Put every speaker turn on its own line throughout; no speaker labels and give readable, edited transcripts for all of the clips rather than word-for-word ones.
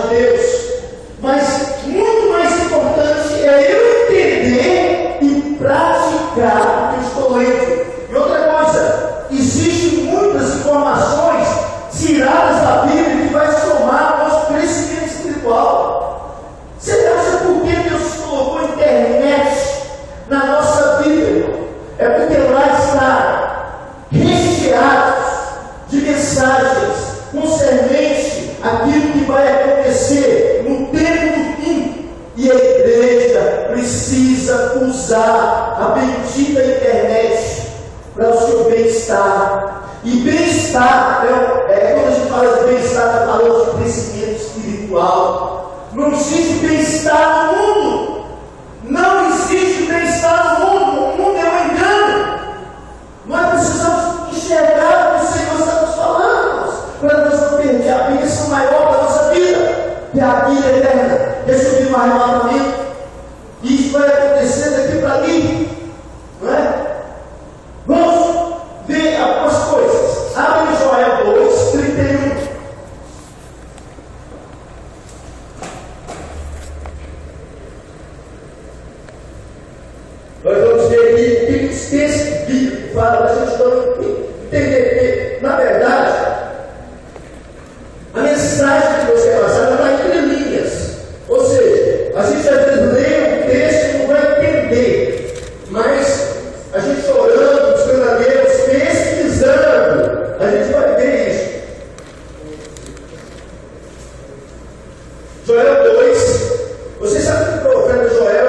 de Deus. Mas muito mais importante é eu entender e praticar o que eu estou lendo. E outra coisa, existem muitas informações tiradas da Bíblia que vai somar ao nosso crescimento espiritual. Você acha por que Deus colocou a internet na nossa vida? É porque lá está recheado de mensagens concernente àquilo que vai acontecer no tempo do fim. E a igreja precisa usar a bendita internet para o seu bem-estar. E bem-estar, quando a gente fala de bem-estar, está falando de crescimento espiritual. Não existe bem-estar no mundo. Não existe bem-estar no mundo. O mundo é um engano. Nós precisamos enxergar o que o Senhor está nos falando, para nós não perder a bênção maior da nossa vida, que é a vida eterna, receber um arrebatamento. E isso vai acontecer daqui para ali, não é? Vamos ver algumas coisas. Abre Joel 2, 31. Nós vamos ver aqui o que esse texto bíblico fala para a gente entender. Na verdade, a mensagem que você é passada está entre linhas. Ou seja, a gente às vezes lê o texto e não vai entender. Mas a gente orando, buscando a Deus, pesquisando, a gente vai ver isso. Joel 2. Você sabe que o profeta Joel,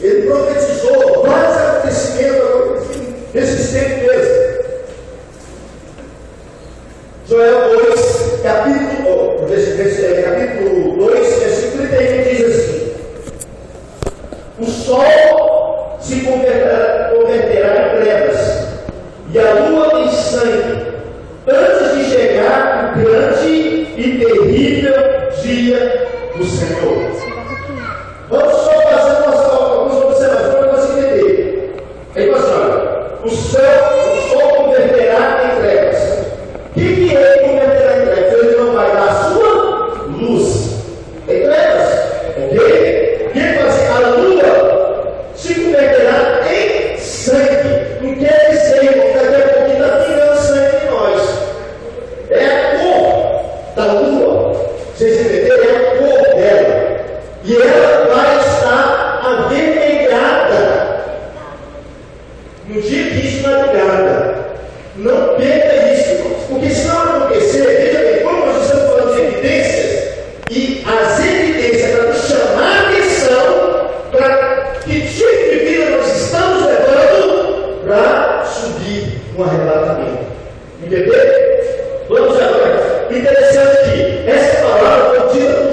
ele profetizou vários acontecimentos nesses tempos mesmo. Joel 2, capítulo 2, versículo 31 diz assim: o sol se converterá em trevas, e a lua em sangue, antes de chegar o grande e terrível dia do Senhor. Vamos só fazer algumas observações para você entender. Aí, pastor, o sol converterá em trevas. O que é converterá em trevas? Ele não vai dar a sua luz em trevas. Ok? O que vai fazer? A lua se converterá em sangue. Não quer dizer, irmão, que daqui a pouquinho está pingando sangue em nós. É a cor da lua. Vocês entenderam? É a cor dela. E ela vai estar avermelhada no dia que isso não é ligada. Não perca isso, irmãos. Porque se não acontecer, veja bem, como nós estamos falando de evidências, e as evidências para nos chamar a atenção para que tipo de vida nós estamos levando para subir no arrebatamento. Entendeu? Vamos agora. Interessante que essa palavra foi dita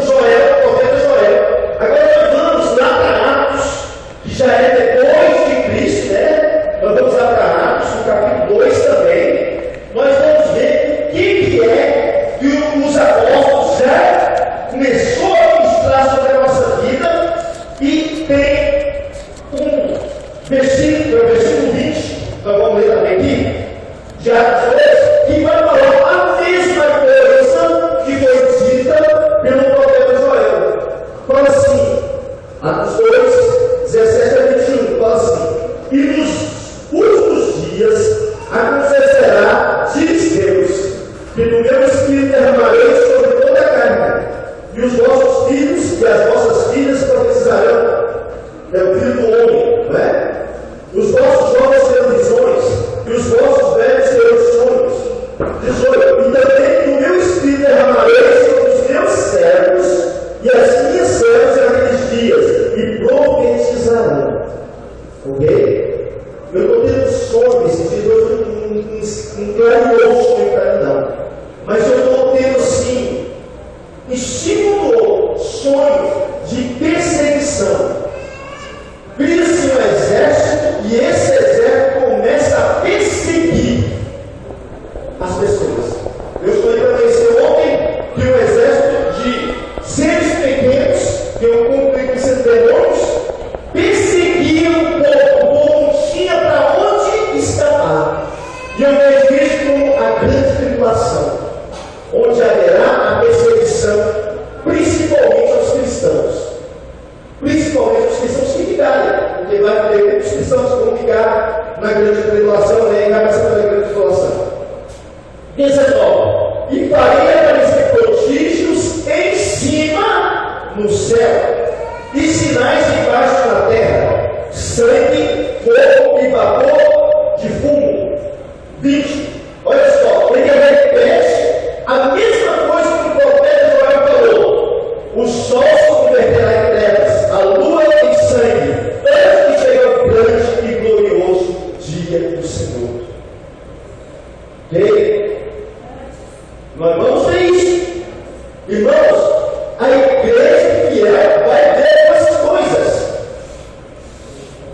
Irmãos, a igreja fiel vai ver essas coisas.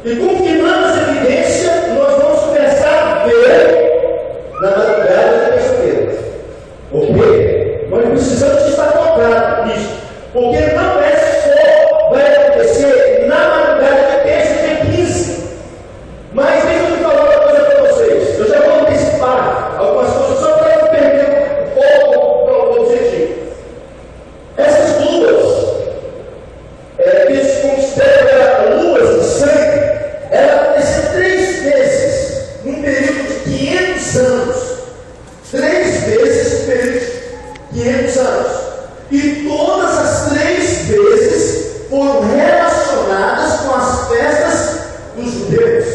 E com que mais evidência nós vamos começar a ver na madrugada da terça-feira. Ok? Nós precisamos estar focados nisso. Porque não é só vai acontecer na madrugada da terça, dia 15. Mas deixa eu falar uma coisa para vocês. Eu já vou antecipar algumas coisas só para não perder um pouco o objetivo. Essas luas, que se consideram luas de sangue, ela aconteceu 3 vezes num período de 500 anos. 3 vezes no período de 500 anos. E todas as 3 vezes foram relacionadas com as festas dos judeus.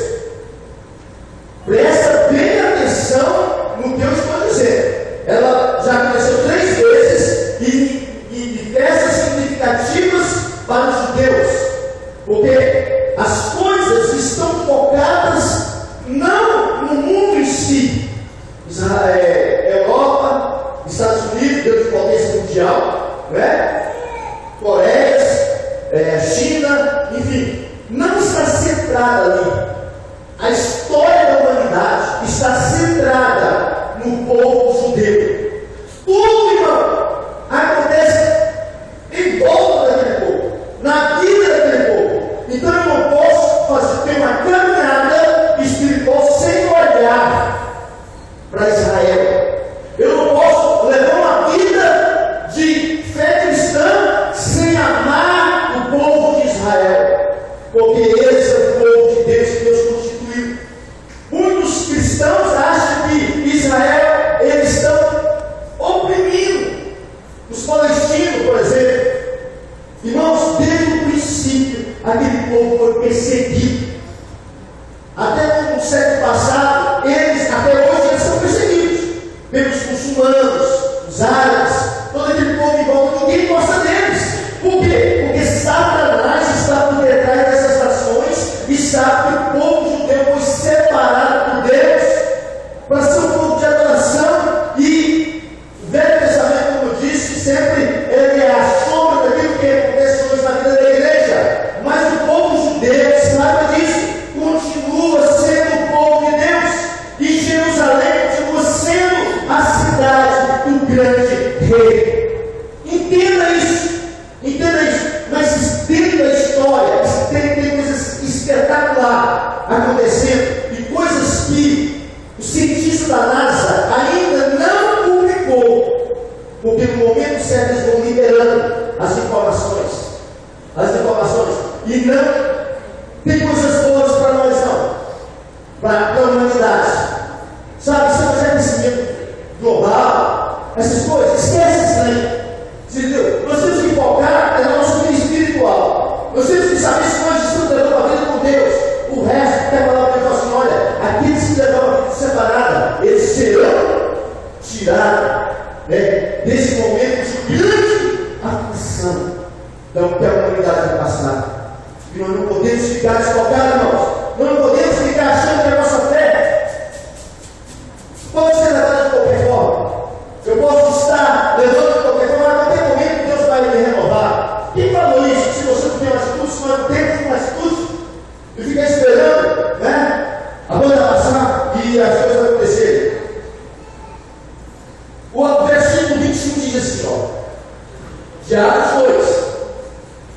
Presta bem atenção no que eu estou dizendo. Ela já aconteceu 3 vezes e festas significativas para os judeus. Porque as coisas estão focadas não no mundo em si. Europa, Estados Unidos, Deus de potência mundial, né? Coreias, China, enfim, não está centrada ali. A história da humanidade está centrada no povo judeu. Tudo, irmão, acontece em volta daquele povo, na vida daquele povo. Então eu não posso ter uma caminhada espiritual sem olhar para Israel. Eu não posso levar uma vida de fé cristã sem amar o povo de Israel, porque esse é o povo de Deus que Deus constituiu. Muitos cristãos acham que Israel, eles estão oprimindo os palestinos, por exemplo. Irmãos, desde o princípio, aquele povo foi perseguido. Até no século passado, até hoje, eles são perseguidos pelos muçulmanos, os árabes, todo aquele povo em volta. Ninguém gosta deles. Por quê? Porque Satanás está por detrás dessas nações e sabe que o povo judeu foi separado por Deus para ser um povo de adoração. E o Velho Testamento, como eu disse, sempre ele é a sombra daquilo que acontece hoje na vida da igreja. Mas o povo judeu, saiba disso, continua sendo o povo de Deus. E Jerusalém continua sendo a cidade do grande rei. Entenda isso. Entenda isso. Mas dentro da história, tem coisas espetaculares acontecendo e coisas que o cientista da NASA ainda não publicou, porque no momento certo eles vão liberando as informações. E não tem coisas boas para nós, não, para a humanidade. Sabe, isso é um crescimento global, essas coisas, esquece isso aí. Entendeu? Nós temos que focar na nossa vida espiritual. Nós temos que saber se nós estamos levando a vida com Deus. O resto, quer falar para ele assim: olha, aqueles que levam a vida separada, eles serão tirados, né, desse momento de grande aflição que a humanidade vai passar. E nós não podemos ficar desfocados, irmãos. Nós não podemos ficar achando que a nossa fé pode ser levada de qualquer forma. Eu posso estar levando de qualquer forma, mas a qualquer momento Deus vai me renovar. Quem falou isso? Se você não tem uma atitude, se nós não temos uma atitude, e fica esperando, né, a banda passar e as coisas acontecerem. O versículo 21 diz assim: ó, já Atos 2.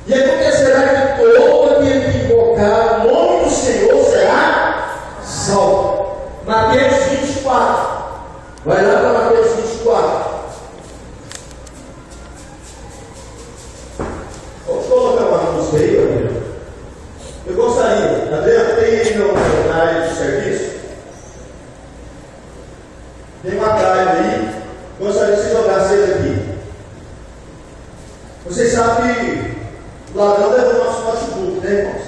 E acontecerá que todo aquele que invocar o nome do Senhor será salvo. Mateus 24. Vai lá para Mateus 24. Vamos colocar uma música aí, Adriano. Eu gostaria, Adriano, tem aí na área de serviço? Tem uma drive aí. Gostaria de você jogar cedo aqui. Vocês sabem que o ladrão levou o nosso notebook, né, irmãos?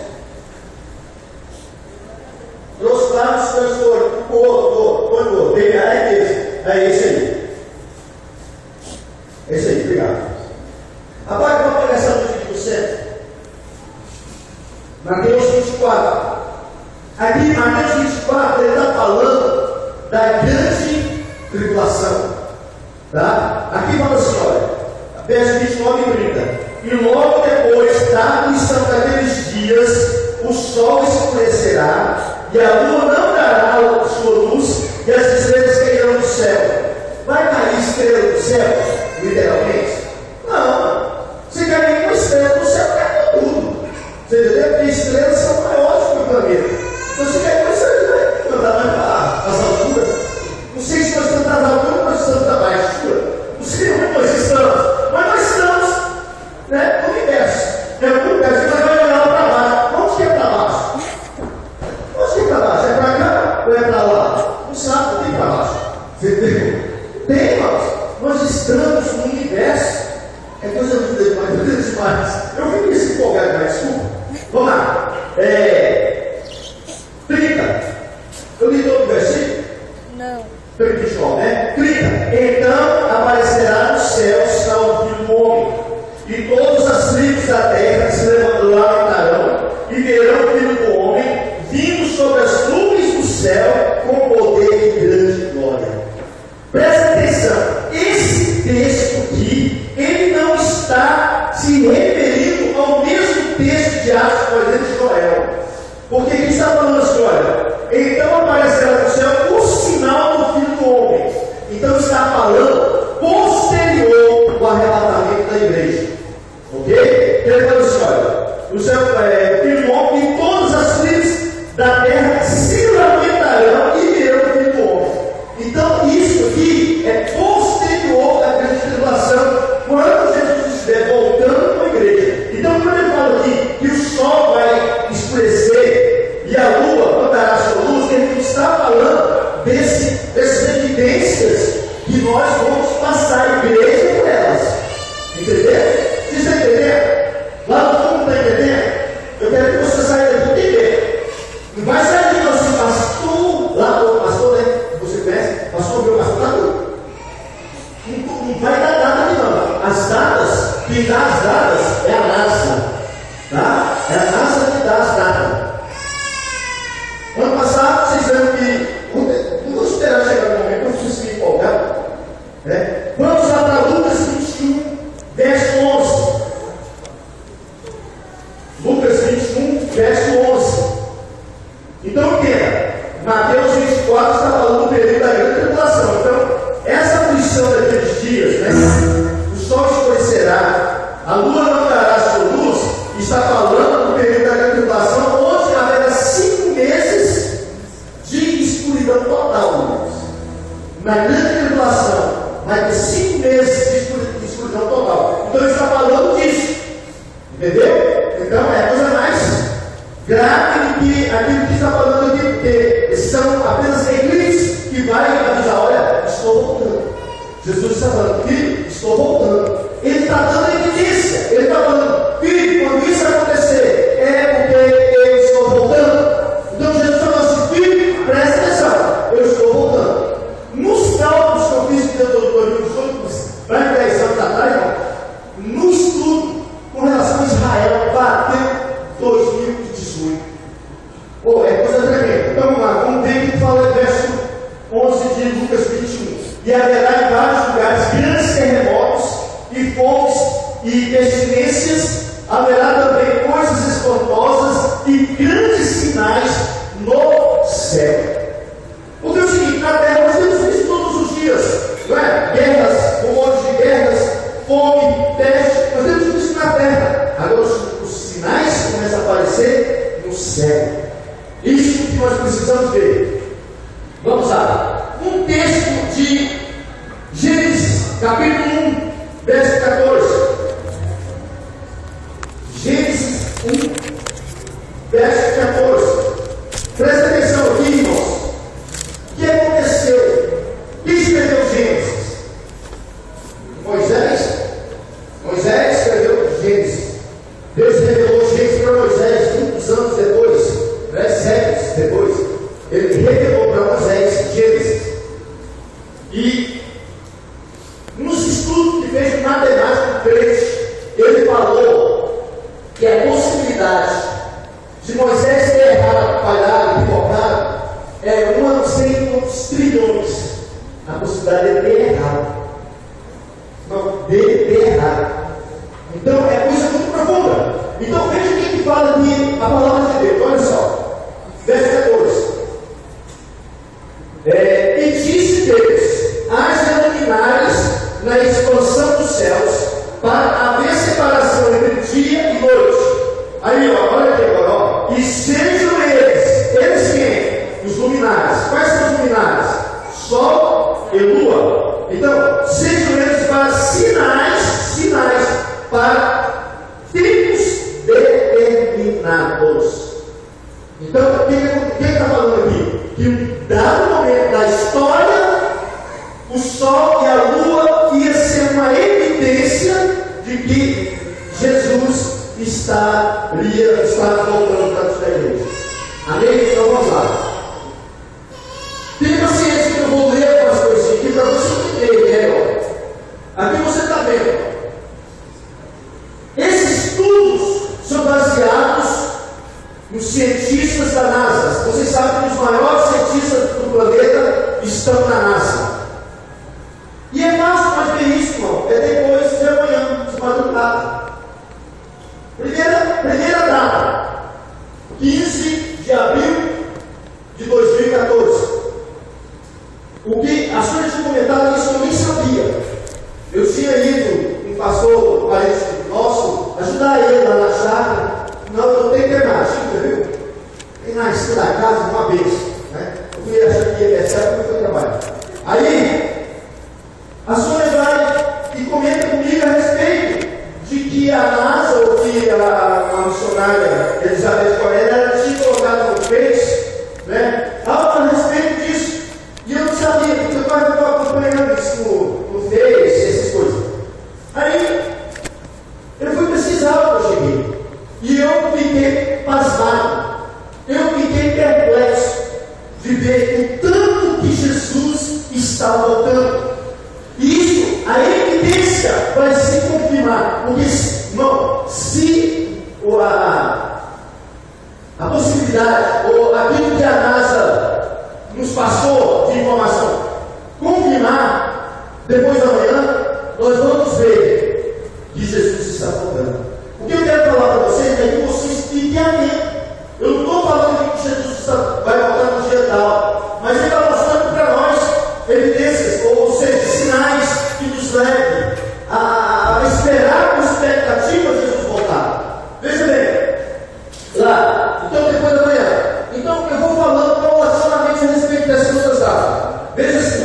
Trouxe lá nos transtornos, põe no outro, é esse aí. É esse aí, obrigado. Apaga uma pregação do Espírito Santo. Mateus 24. Aqui em Mateus 24, ele está falando da grande tribulação. Tá? Aqui fala assim: olha, verso 29 e 30. E logo depois da aflição daqueles dias, o sol escurecerá, e a lua não dará sua luz, e as estrelas cairão do céu. Vai cair estrela do céu, literalmente? Não. Se cair uma estrela do céu, cai tudo. Você entendeu? Porque estrelas são maiores que o planeta. Então, se cair uma estrela, vai andar mais para as alturas. Não sei se nós estamos nas alturas ou nós estamos na baixura. Não sei onde nós estamos. Mas nós estamos, né, no universo. Em algum lugar, você vai olhar para baixo. Onde que é para baixo? Onde que é para baixo? É para cá ou é para lá? Não sabe, não tem para baixo. Você entendeu? Tem, nós estamos no universo. É coisa demais. Eu fico me empolgado, mas desculpa. Vamos lá. 30. Eu li todo o versículo?
Não.
30, né? 30. Então aparecerá nos céus o Filho do Homem, e todas as tribos da terra se levantarão e verão o Filho do Homem vindo sobre as nuvens do céu com poder e grande glória. Presta atenção, esse texto aqui, ele não está se referindo ao mesmo texto de Atos, por exemplo, de Joel. Porque aqui está falando assim, olha, então aparecerá no céu o sinal do Filho do Homem. Então está falando posterior ao arrebatamento da igreja. Ok? Ele fala assim, olha, o céu, Filho do Homem, e todas as tribos da terra se lamentarão e verão o Filho do Homem. Então, isso aqui é posterior à grande tribulação, quando Jesus estiver voltando para a igreja. Então, quando ele fala aqui que o sol vai escurecer e a lua não dará sua luz, ele está falando dessas evidências que nós vamos passar a igreja por elas. Entendeu? Você está entendendo? Lá no fundo está entendendo? Eu quero que você saia daqui entendendo. Não vai sair de nós assim, pastor, lá o pastor, né? Você conhece? Pastor, meu pastor, está tudo. Não vai dar data aqui não. As datas, quem dá as datas é a NASA. Tá? É a NASA que dá as datas. Ano passado, vocês viram que. Não vou esperar chegar no momento, eu preciso me empolgar. Né? Vamos lá para Lucas 21, verso 11. Lucas 21, verso 11. Então, entenda. Mateus 24 está falando do período da grande tribulação. Então, essa aflição daqueles dias, né? O sol escurecerá, a lua não dará sua luz, está falando do período da grande tribulação, onde haverá 5 meses de escuridão total. Na grande tribulação, vai ter 5 meses de escuridão total. Então, ele está falando disso. Entendeu? Então, é a coisa mais grave do que aquilo que está falando aqui, porque são apenas eclipses que vai avisar, olha, estou voltando. Jesus está falando, filho, estou voltando. Ele está dando evidência. Ele está falando, filho, quando isso acontecer, é porque eu estou voltando. Então Jesus está falando assim, filho, presta atenção, eu estou voltando. Nos cálculos que eu fiz de Deuteronômio nos últimos 10 anos atrás, no estudo com relação a Israel, bateu 2018. É coisa tremenda. Então vamos lá, vamos ver o que fala o verso 11 de Lucas 21. E haverá em vários lugares grandes terremotos e fomes e pestilências. Haverá também coisas espantosas e grandes sinais no céu. Porque é o seguinte, na terra nós temos isso todos os dias, não é? Guerras, rumores de guerras, fome, peste, nós temos isso na terra. Agora os sinais começam a aparecer no céu. Isso que nós precisamos ver. Vamos lá. Um texto de Gênesis, capítulo 1, verso 14. Gênesis 1, verso 14. Presta atenção aqui, irmãos. O que aconteceu? Quem escreveu Gênesis? Moisés? Moisés escreveu Gênesis. Deus revelou Gênesis para Moisés muitos anos depois, 10 séculos depois. Ele revelou para Moisés Gênesis. Então veja o que fala aqui a palavra de Deus, olha só, verso 14. E disse Deus: haja luminares na expansão dos céus, para haver separação entre dia e noite. Aí, ó, olha aqui agora, ó. E sejam eles quem? Os luminares. Quais são os luminares? Sol e lua. Então, sejam eles para sinais para tempos determinados. Então, o que está falando aqui? Que em dado momento da história, o sol e a lua ia ser uma evidência de que Jesus estaria voltando para a igreja. Amém? Então vamos lá. Tenha paciência que eu vou ler algumas coisinhas aqui para você entender melhor. Aqui você está vendo. Esses estudos são baseados nos cientistas da NASA. Vocês sabem que os maiores cientistas do planeta estão na NASA. E é fácil mais ver isso, irmão. É depois de amanhã, de madrugada. Primeira data, 15 de abril de 2014. O que as coisas tinham comentado isso eu nem sabia. Eu tinha ido um pastor, parente nosso, ajudar ele lá na chácara. Não tem alternativa, viu? Tem na esquina da casa uma vez. Né? Eu fui achar que ia perceber porque foi trabalho. Aí, a Sônia vai e comenta comigo a respeito de que a NASA, ou que a missionária Elizabeth Correa, ela tinha colocado no Face, né? Algo a respeito disso. E eu não sabia, porque eu estava acompanhando isso no Face, essas coisas. Aí, eu fui pesquisar quando eu cheguei. E eu fiquei pasmado. Eu fiquei perplexo de ver o tanto que Jesus está voltando. Isso, a evidência vai se confirmar. Porque, irmão, se a possibilidade, ou aquilo que a NASA nos passou de informação, confirmar, depois da manhã, nós vamos ver que Jesus está voltando. O que eu quero falar para vocês é que vocês fiquem atentos. Eu não estou falando que Jesus vai voltar no dia tal, mas ele está mostrando para nós evidências, ou seja, sinais que nos levem a esperar com expectativa Jesus voltar. Veja bem, lá, então depois da manhã. Então eu vou falando paulatinamente a respeito dessas outras datas. Veja assim,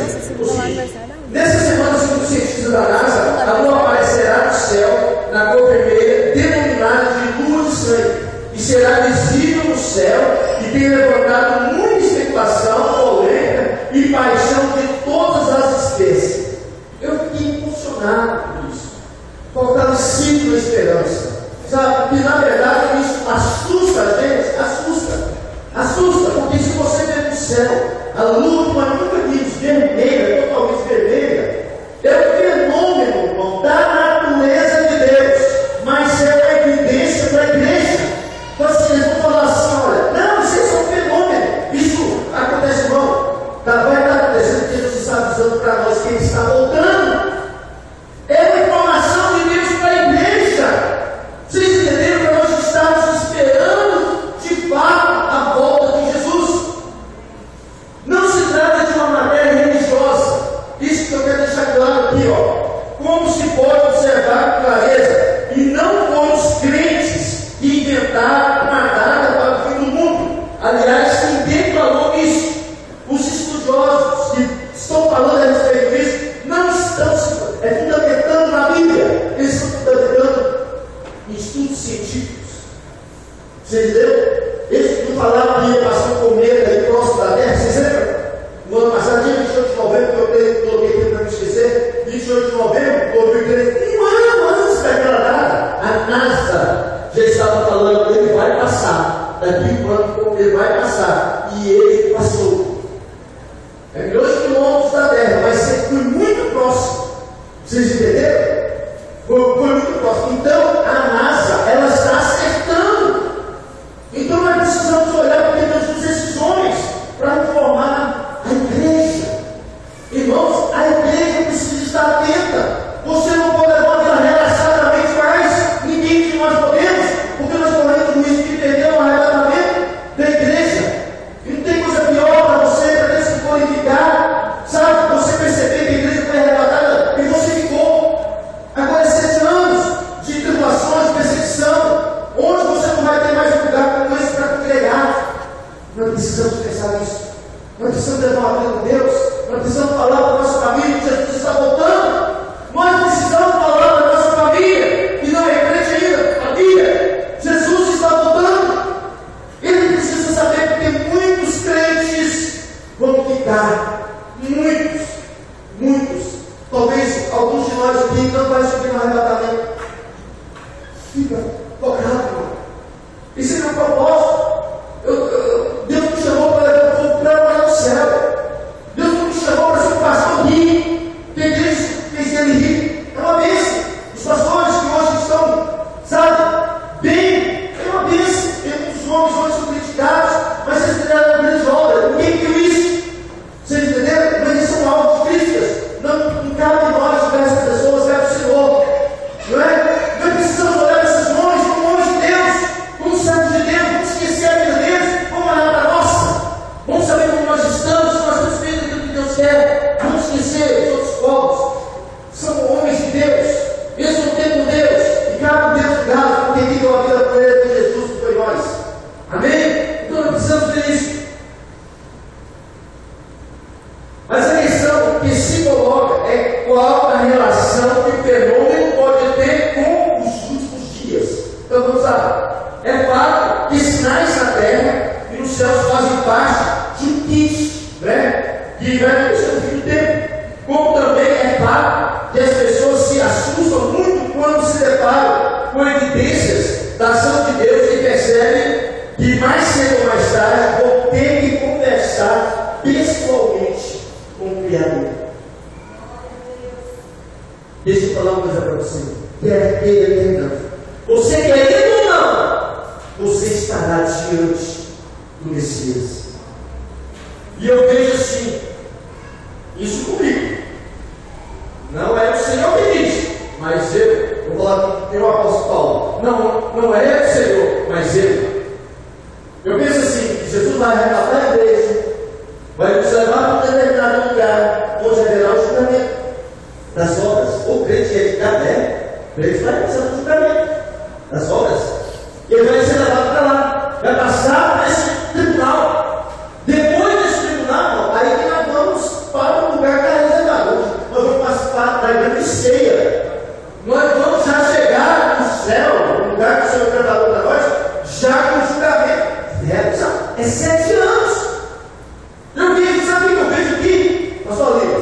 nessa semana, segundo os cientistas da NASA, a lua aparecerá no céu, na cor vermelha, denominada de lua de sangue, e será visível no céu, e tem levantado muita especulação, polêmica e paixão de todas as espécies. Eu fiquei emocionado por isso, fortalecido na esperança. Sabe, que na verdade isso assusta a gente, assusta, porque se você vê no céu, a lua que nós nunca vimos vermelha, totalmente vermelha, é um fenômeno, irmão, da natureza de Deus, mas é uma evidência para a igreja. Então, assim, eles vão falar assim: olha, não, isso é um fenômeno, isso acontece, irmão, vai estar acontecendo, porque Jesus está avisando para nós que ele está voltando. É uma informação de Deus para a igreja. Vocês entenderam que nós estamos esperando de fato a volta de Jesus? Não se trata de uma matéria religiosa. Isso que eu quero deixar claro aqui, ó. Como se pode observar com clareza, e não foram os crentes que inventaram uma data para o fim do mundo. Aliás, ninguém falou isso. Os estudiosos que estão falando a respeito disso não estão fundamentando na Bíblia. Eles estão fundamentando em estudos científicos. Vocês lembram? Eles não falaram que ia passar um cometa aí próximo da Terra. Vocês lembram? No ano passado, dia 28 de novembro, que eu coloquei aqui para não esquecer, 28 de novembro de 2013, um ano antes daquela data, a NASA já estava falando que ele vai passar. Daqui um ano ele vai passar. E ele passou. É milhões de quilômetros da Terra, mas foi muito próximo. Vocês entenderam? Foi muito próximo. Então, a NASA, ela está acertando. Então, nós precisamos olhar para Deus dos decisões para informar a igreja. Irmãos, a igreja precisa estar atenta. Você não pode levar aquela relaxadamente mais. Ninguém de nós podemos, porque percebe que mais cedo ou mais tarde vou ter que conversar pessoalmente com o Criador. Deixa eu falar uma coisa para você. Quer queira não. Você querendo ou não, você estará diante do Messias. E eu vejo assim, isso comigo. Não é o Senhor que diz, mas eu. Vou falar que o apóstolo Paulo. Não é o Senhor, mas eu. Eu penso assim, que Jesus vai arrebatar a igreja, vai nos levar para um determinado lugar, onde haverá o julgamento das obras. O crente é de cadê? O crente vai passar no julgamento das obras. E ele vai ser levado para lá, vai passar nesse tribunal. Depois desse tribunal, aí que nós vamos para o lugar que é reservado. Nós vamos participar da grande ceia. Nós vamos já chegar no céu, no lugar que o Senhor preparou para nós, já com o julgamento. É 7 anos. Eu vejo, sabe o que eu vejo aqui? Pastor Lívia,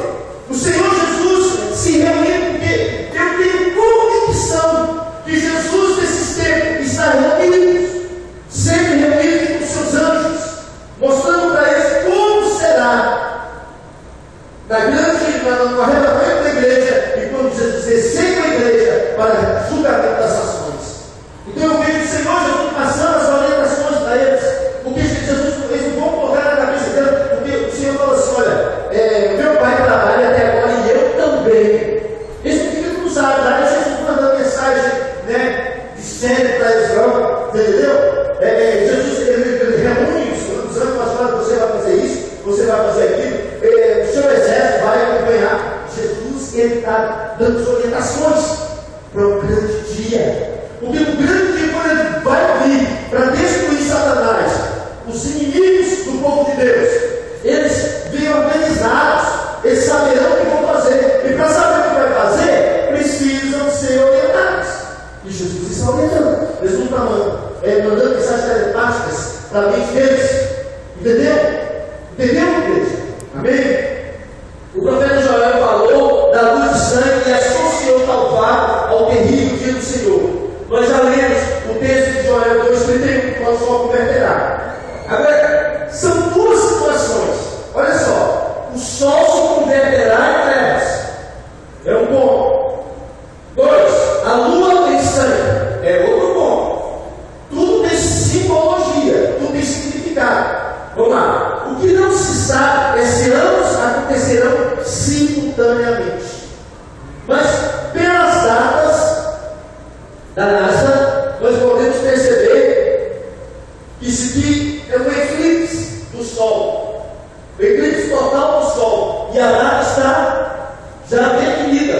o Senhor Jesus se reuniu, porque eu tenho convicção que Jesus nesses tempos está reunido, sempre reunido com seus anjos, mostrando para eles como será no arrebatamento da igreja e quando Jesus recebe a igreja para julgamento das nações. Então eu vejo o Senhor Jesus passando as orientações para eles, porque Jesus fez um bom colocar na cabeça dele, porque o Senhor falou assim: olha, meu pai trabalha até agora e eu também. Esse filho não sabe, tá? Jesus mandando mensagem, né, de sério para eles, entendeu? Jesus ele reúne os anjos, mas fala: você vai fazer isso, você vai fazer aquilo. O seu exército vai acompanhar. Jesus, ele está dando as orientações para o grande dia. Porque o grande dia, quando ele vai vir para destruir Satanás, os inimigos do povo de Deus, eles vêm organizados, eles saberão o que vão fazer. E para saber o que vai fazer, precisam ser orientados. E Jesus está orientando. Eles não estão mandando mensagens telepáticas para a mente deles. Entendeu? Entendeu, igreja? Amém? O profeta Joel falou da luz de sangue e associou Calvário ao terrível dia do Senhor. Nós já lemos o texto de Joel 2,31, quando o sol converterá. Agora, são duas situações. Olha só, o sol se converterá em trevas. É um ponto. 2, a lua tem sangue. É outro ponto. Tudo tem simbologia, tudo tem significado. Vamos lá. O que não se sabe é se ambos acontecerão simultaneamente. Mas pelas datas da NASA, nós podemos perceber que isso aqui é um eclipse do Sol. O eclipse total do Sol. E a data está já definida.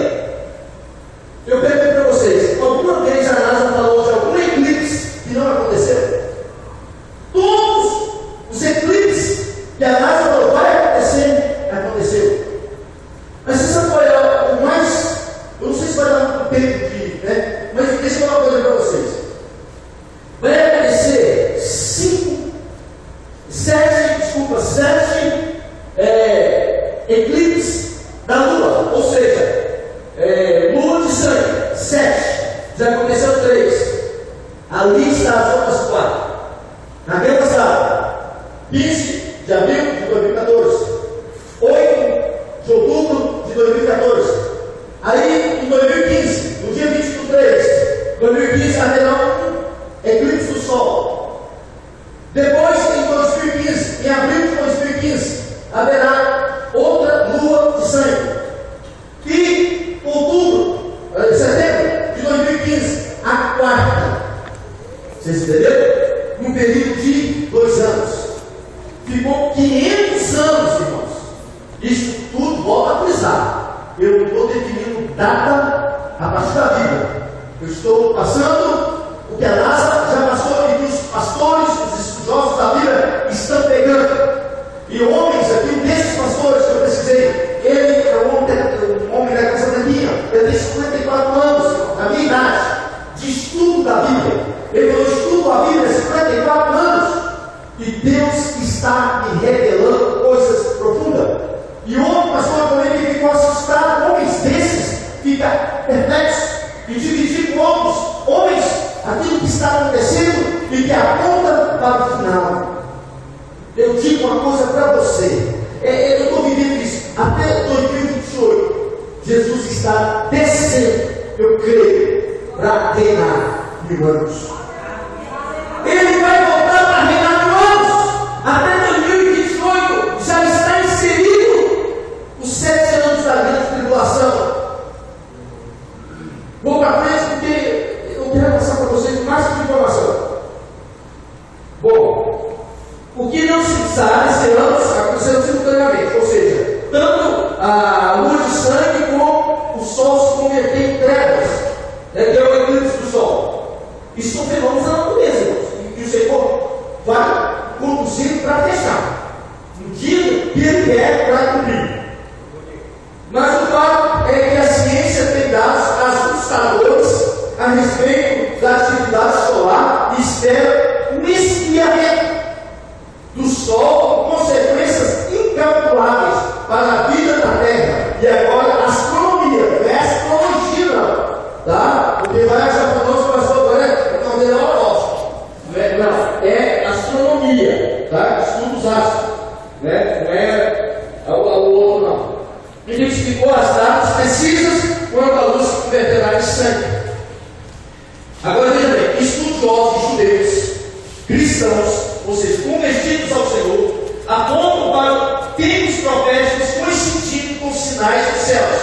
Eu pergunto para vocês, alguma vez a NASA falou de algum eclipse que não aconteceu? Todos os eclipses que a NASA falou vai acontecer, aconteceu. Mas você sabe qual é o mais... Eu não sei se vai dar muito tempo aqui, né? Mas deixa eu falar uma coisa para vocês. Vai acontecer 7 eclipses da Lua, ou seja, lua de sangue, 7. Já aconteceu 3. Ali está as outras 4. Na guerra passada, 15 de abril de 2014, 8 de outubro de 2014. Aí, em 2015, no dia 20 2015, haverá um eclipse do Sol. Depois, em 2015, em abril de 2015, haverá outra lua de sangue. E setembro de 2015, a 4ª. Vocês entenderam? Num período de 2 anos. Ficou 500 anos, irmãos. Isso tudo, volta a frisar. Eu não estou definindo data a partir da Bíblia. Eu estou passando o que a NASA já passou e que os pastores, os estudiosos da Bíblia estão pegando. E homens aqui, um desses pastores que eu pesquisei, ele é um homem da casa da minha, ele tem 54 anos, na minha idade, de estudo da Bíblia. Ele falou: estudo a Bíblia há 54 anos. E Deus está me revelando coisas profundas. E outro pastor também que ficou assustado, homens desses, fica perplexo e dividir com outros homens aquilo que está acontecendo, e que aponta para o final. Eu digo uma coisa para você, eu estou vivendo isso, até 2028, Jesus está descendo, eu creio, para reinar 1000 anos. Ele vai voltar para reinar 1000 anos, até 2028, já está inserido os 7 anos da grande tribulação. Vou para frente porque eu quero passar para vocês mais informação. Bom, o que não se sabe serão acontecendo simultaneamente, ou seja, tanto a lua de sangue como o sol se converter em trevas, que é o eclipse do sol. Isso são fenômenos da natureza, irmãos, e o Senhor vai conduzir para fechar. No dia que Ele quer para cumprir. Mas o fato é que a ciência tem dados assustadores a respeito da atividade solar e espera um esfriamento do Sol, com consequências incalculáveis para a vida da Terra. E agora, a astronomia, não é astrologia, não, tá? Porque vai achar para nós, pastor, agora é uma coisa horóscopo. Não, é astronomia, tá? Estudos astros, né? Não é o outro, não. Identificou as datas precisas quando a luz se converterá em sangue. Agora veja bem, estudiosos judeus, cristãos, ou seja, convertidos ao Senhor, apontam para tempos proféticos coincidindo com os sinais dos céus.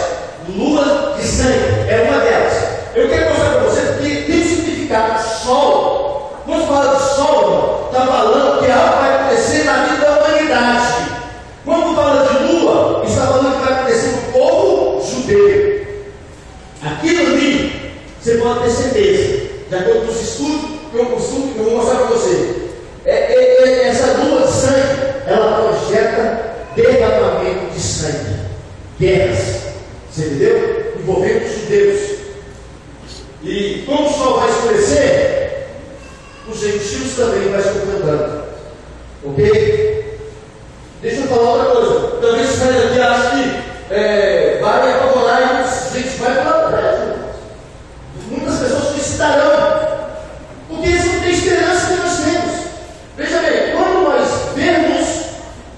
Lua de sangue é uma delas. Eu quero mostrar para você que tem significado sol. Quando fala de sol, está falando que algo vai acontecer na vida da humanidade. Quando fala de lua, está falando que vai acontecer no povo judeu. Aquilo ali, você pode ter certeza, de acordo com os estudos que eu vou mostrar para você. Essa lua de sangue, ela projeta derramamento de sangue, guerras, você entendeu? Envolvendo os judeus. E como o sol vai escurecer, os gentios também vai se completando. Ok? Deixa eu falar outra coisa. Talvez você saia daqui e ache que vai apavorar e a gente vai para trás. Muitas pessoas suicidarão, porque eles não têm esperança que nós temos. Veja bem, quando nós vemos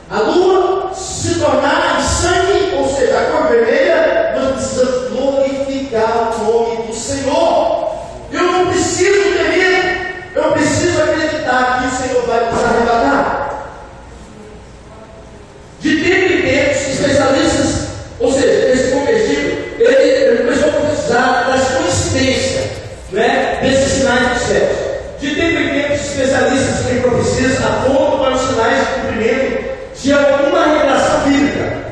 a lua se tornar em sangue, ou seja, a cor vermelha, nós precisamos glorificar o nome do Senhor. Eu não preciso temer, eu preciso acreditar que o Senhor vai nos arrebatar. De tempo em tempo, especialistas, ou seja, esse convertido, ele começou a profetizar das coincidências, né, desses sinais dos céus. De tempo em tempo, os especialistas em profecias apontam para os sinais de cumprimento de alguma revelação bíblica.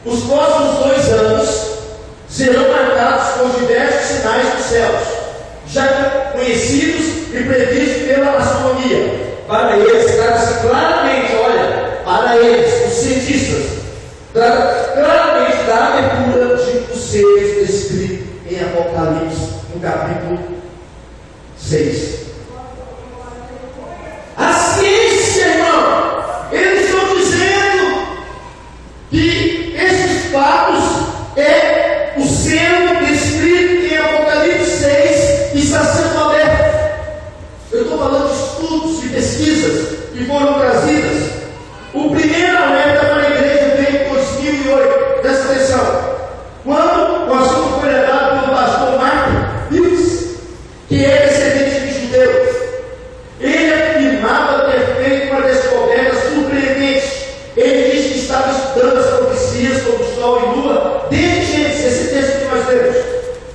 Os próximos 2 anos serão marcados por diversos sinais dos céus, já conhecidos e previstos pela astronomia. Para eles, trata-se claramente, olha, para eles, os cientistas, trata claramente da abertura dos seres descritos em Apocalipse, no capítulo 6. A ciência, irmão, eles estão dizendo que esses fatos é o selo descrito em Apocalipse 6 que está sendo aberto. Eu estou falando de estudos e pesquisas que foram trazidas. O primeiro alerta para a igreja veio em 2008. Presta atenção. Quando o assunto foi levado pelo pastor Mark Hughes, que é descendente de judeus, ele afirmava ter feito uma descoberta surpreendente. Ele disse que estava estudando as profecias sobre o sol e lua desde Gênesis, esse texto que nós lemos,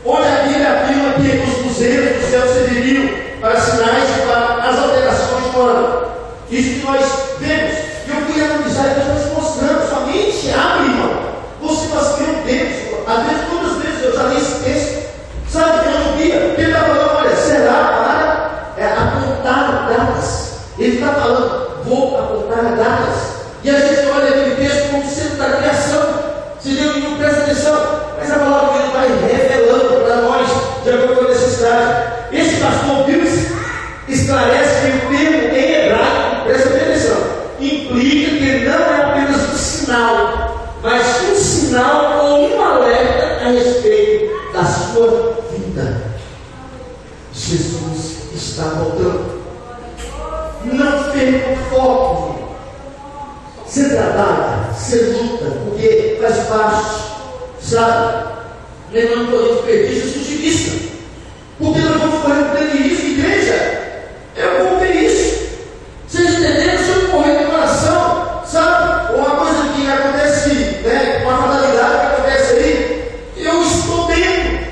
onde a Bíblia afirma que os luzeiros do céu serviriam para sinais e para as alterações do ano. Isso que nós vemos. E eu fui analisar e nós estamos mostrando. Sua mente abre, irmão. Você faz meu Deus. Às vezes, todas as vezes eu já li esse texto. Sabe, eu não via. Ele está falando, olha, será para apontar datas. Ele está falando, vou apontar datas. E a gente olha aquele texto como sendo da criação. Se Deus não presta atenção. Mas a palavra dele vai revelando para nós, de acordo com a necessidade. Esse pastor Wilson esclarece que o termo em hebraico, presta atenção, implica que não é apenas um sinal, mas um sinal ou um alerta a respeito da sua vida. Jesus está voltando. Não perca o foco. Você trabalha, você luta, porque faz parte, sabe? Lembrando que eu perdi isso de vista. Porque nós vamos correr um grande risco, igreja. Eu vou ver isso. Vocês entenderam? Se eu morrer de coração, sabe? Uma coisa que acontece, né? Uma fatalidade que acontece aí, eu estou dentro.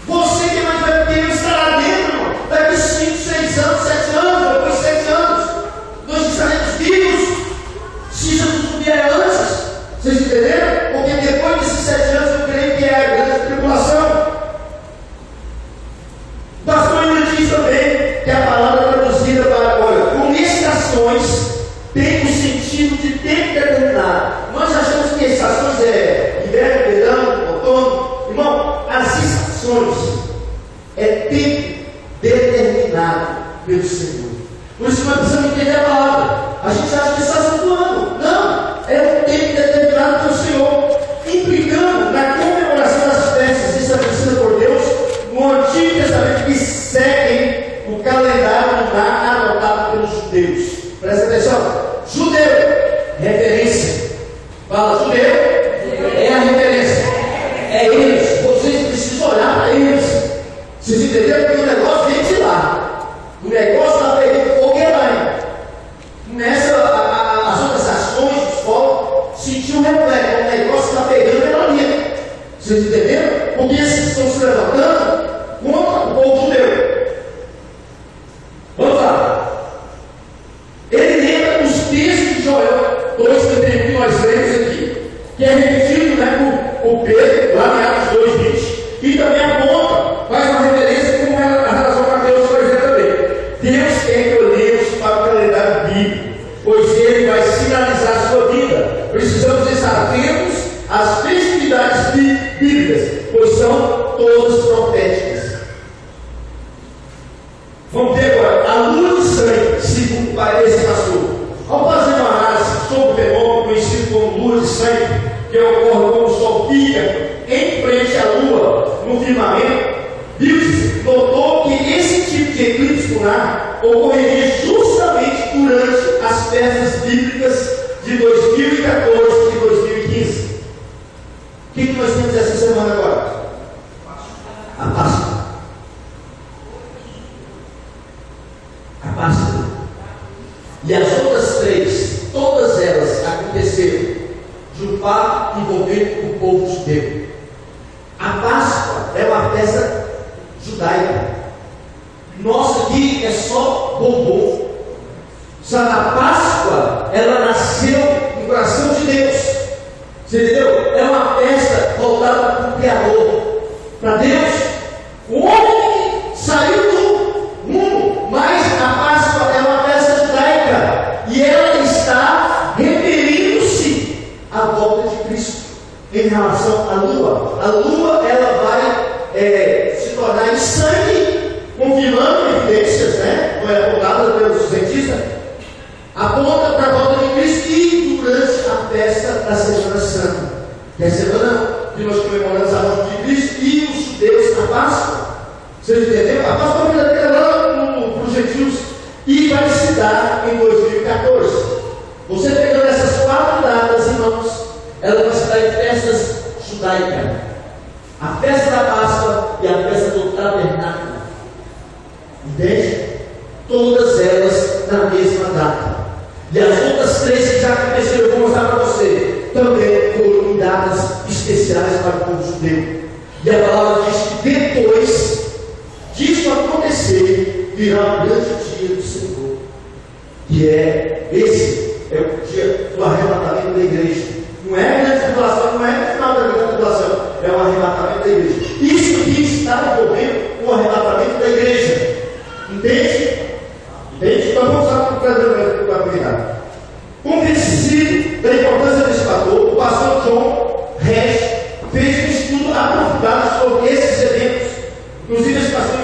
Você que mais vai ter estará dentro, irmão. Daqui 5, 6 anos, 7 anos, depois de 7 anos, nós estaremos vivos. Se Jesus não vier antes, vocês entenderam? Porque depois desses 7 anos eu creio que é a grande tribulação. O pastor ainda diz também que a palavra traduzida para, olha, com estações tem o sentido de tempo determinado. Nós achamos que estações é inverno, verão, outono. Irmão, as estações é tempo determinado pelo Senhor. Por isso nós precisamos entender a palavra. A gente acha que está do ano. Não, é um tempo determinado pelo Senhor, implicando na comemoração das festas estabelecidas por Deus no Antigo Testamento, que seguem o calendário lunar adotado pelos judeus. Presta atenção. Judeu, referência. Fala, judeu, é a referência. É eles. Vocês precisam olhar para eles. Vocês entenderam que o negócio vem de lá. O negócio está pegando fogo e lá. Nessa, as outras ações dos povos sentiam reflexo. O negócio está pegando pela linha. Vocês entenderam? Porque esses estão se levantando contra o povo judeu. Vamos lá. Ele lembra os textos de Joel 2,31 que nós lemos aqui, que é repetido, né, por Pedro, lá em Atos 2,20, e também aponta, faz uma referência com a relação a Mateus 2 também. Deus quer que olhemos para o calendário bíblico, pois ele vai sinalizar a sua vida. Precisamos estar atentos às festividades bíblicas, pois são todas proféticas. Vamos ver agora, a lua de sangue, segundo esse pastor. Ao fazer uma análise sobre o fenômeno conhecido como lua de sangue, que ocorre quando o sol fica em frente à lua no firmamento, Wilson notou que esse tipo de eclipse lunar ocorreria justamente durante as festas bíblicas de 2014 e 2015. O que nós temos essa semana agora? A Páscoa. A Páscoa. E as outras 3, todas elas aconteceram de um fato envolvendo o povo judeu. A Páscoa é uma festa judaica. Nossa aqui é só bombom. Sabe, a Páscoa, ela nasceu no coração de Deus. Você entendeu? É uma festa voltada para o Criador, para Deus. O homem saiu do mundo, mas a Páscoa é uma festa judaica e ela está referindo-se à volta de Cristo em relação à lua. A lua, ela vai se tornar em sangue, confirmando evidências, né? Foi apontada pelos cientistas, aponta para a volta de Cristo e durante a festa da Semana Santa, que é a semana que nós comemoramos a volta de Cristo e os judeus na Páscoa. Vocês entenderam? A Páscoa verdadeira lá para os gentios e vai se dar em 2014. Você pegando essas 4 datas, irmãos, ela vai se dar em festas judaicas. A festa da Páscoa e a festa do Tabernáculo. Entende? Todas elas na mesma data. E as outras 3 que já aconteceram, eu vou mostrar para você, também foram em datas especiais para o povo judeu. E a palavra diz que depois disso acontecer, virá um grande dia do Senhor. Que é esse, é o dia do arrebatamento da igreja. Não é a grande tribulação, não é o final da grande tribulação, é o arrebatamento da igreja. Isso aqui está envolvendo o arrebatamento da igreja. Entende? Entende? Então vamos lá para o cuidado. Convencido da importância desse fator, o pastor John Hesch fez um estudo aprofundado sobre esses eventos. Inclusive, esse pastor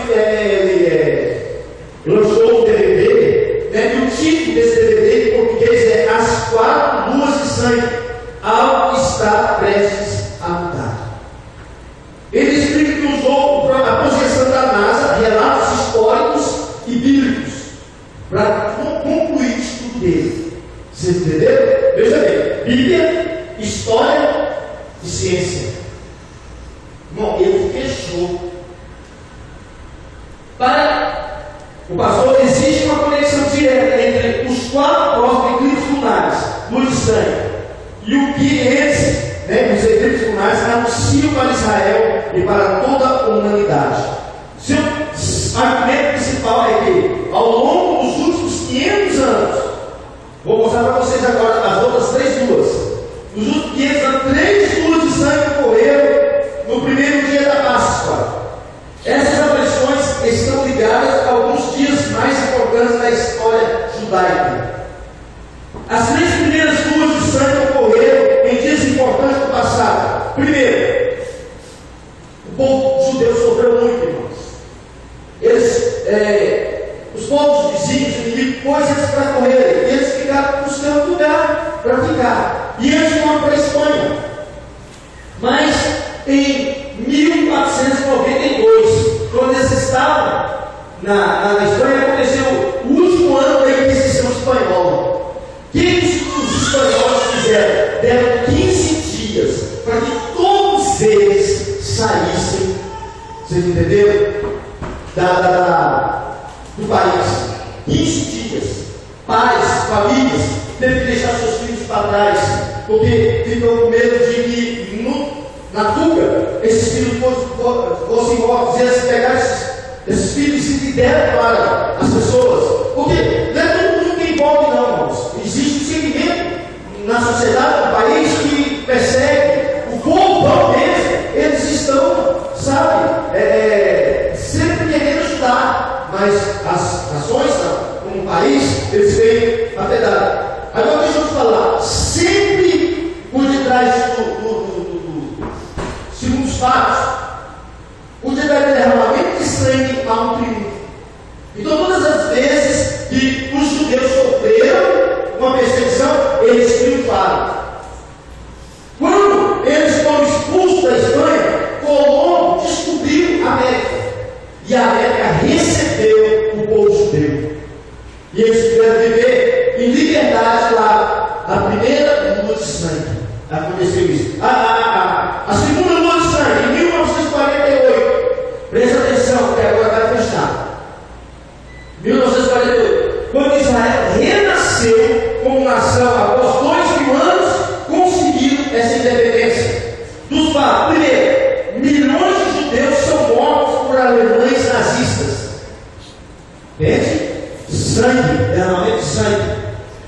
lançou um DVD, né, e o título desse DVD em português é As 4 Luas de Sangue, algo que está prestes a mudar. Ele explica que usou a projeção da NASA, relatos históricos e bíblicos, para concluir Vocês entenderam? Veja bem, Bíblia, história e ciência. Irmão, ele fechou. Para o pastor, existe uma conexão direta entre os 4 próximos eclipses lunares, luz e sangue, e o que eles, os eclipses lunares, anunciam para Israel e para toda a humanidade. Seu argumento principal é que, ao longo dos últimos 500 anos, vou mostrar para vocês agora as outras 3 luas. Nos últimos 500 anos, 3 luas de sangue ocorreram no primeiro dia da Páscoa. Essas aparições estão ligadas a alguns dias mais importantes da história judaica. As 3 primeiras luas de sangue ocorreram em dias importantes do passado. Primeiro, o povo judeu sofreu muito, irmãos. Os povos vizinhos, inimigos, pôs eles para correr, e eles ficaram buscando lugar para ficar. E eles foram para a Espanha. Mas em 1492, quando eles estavam na Espanha, aconteceu o último ano da Inquisição Espanhola. O que os espanhóis fizeram? Deram 15 dias para que todos eles saíssem, vocês entenderam? Do país. 15 dias. Pais, famílias, teve que deixar seus filhos para trás, porque ficam com medo de que na fuga esses filhos fossem mortos, e eles pegaram esses filhos e deram para as pessoas. Porque não é todo mundo que envolve, não, irmãos. Existe um segmento na sociedade, no país, que persegue o povo próprio deles. Eles estão, sempre querendo ajudar, mas as nações, como país, eles vêm a pedar. Agora deixa eu te falar, sempre por detrás segundo os fatos, por detrás do derramamento de sangue há um triunfo. Então todas as vezes que os judeus sofreram uma perseguição, eles triunfaram. Quando eles foram expulsos da Espanha, Colombo descobriu a América. E a América recebeu o povo judeu. E eles tiveram que viver em liberdade lá. A primeira lua de sangue. Aconteceu isso. A segunda lua de sangue, em 1948. Presta atenção, que agora vai fechar. 1948. Quando Israel renasceu como nação após 2.000 anos, conseguiram essa independência. Dos fatos, primeiro, milhões de judeus são mortos por alemães nazistas. Entende? Sangue, derramamento de sangue.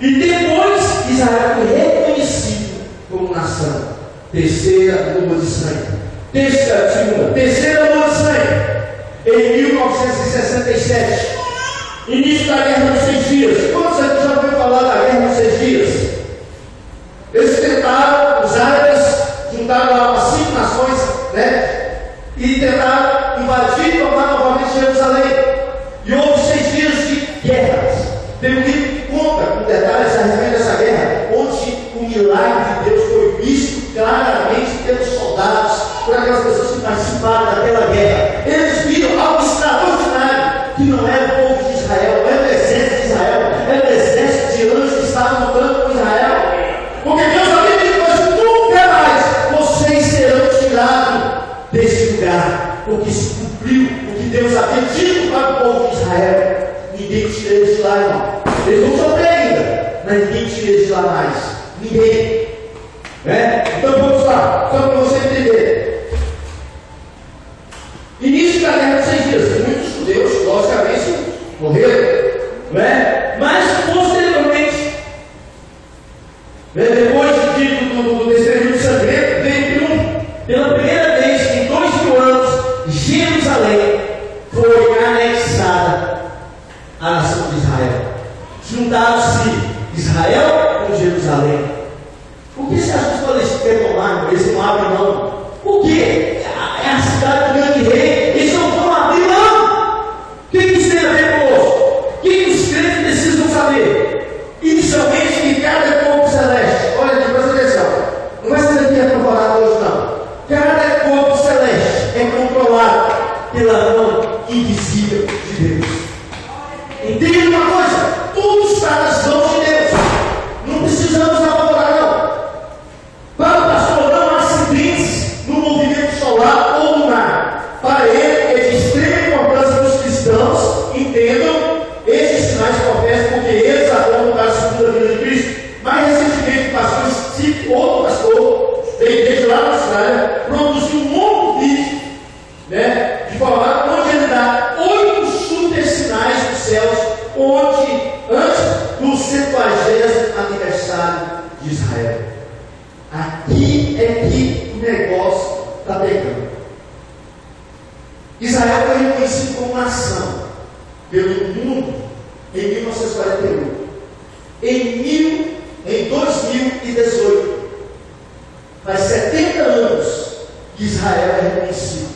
E depois Israel foi reconhecido como nação. Terceira lua de sangue. Terceira lua de sangue. Em 1967, início da Guerra dos 6 Dias. Quantos aqui já ouviu falar da Guerra dos 6 Dias? Eles tentaram, os árabes juntaram as 5 nações, e tentaram invadir e tomar novamente Jerusalém. E houve 6 dias de guerras. Tem um livro que conta com detalhes a respeito dessa guerra, onde o milagre de Deus foi visto claramente pelos soldados, por aquelas pessoas que participaram daquela guerra. Eles viram algo extraordinário, que não era o povo de Israel, não era o exército de Israel, era o exército de anjos que estavam lutando com Israel. Porque Deus havia dito assim: nunca mais vocês serão tirados deste lugar, porque se cumpriu o que Deus havia dito para o povo de Israel. Ninguém tira eles de lá, irmão. Eles vão sofrer ainda, mas ninguém tira eles de lá mais. Ninguém. Então vamos lá, só para você entender. Início da Guerra dos 6 Dias. Muitos judeus, logicamente, morreram. Mas posteriormente, depois desse período sangrento, veio pela primeira vez em 2.000 anos, Jerusalém foi anexada à nação de Israel. Juntaram-se Israel com Jerusalém. Por que você acha que os palestinos querem tomar? Eles não abrem mão. Por quê? É a cidade do grande rei. Eles não vão abrir mão. O que isso tem a ver conosco? O que os crentes precisam saber? Inicialmente, que cada povo celeste, olha aqui, presta atenção. pelo mundo em 1948. Em 2018, faz 70 anos que Israel é reconhecido.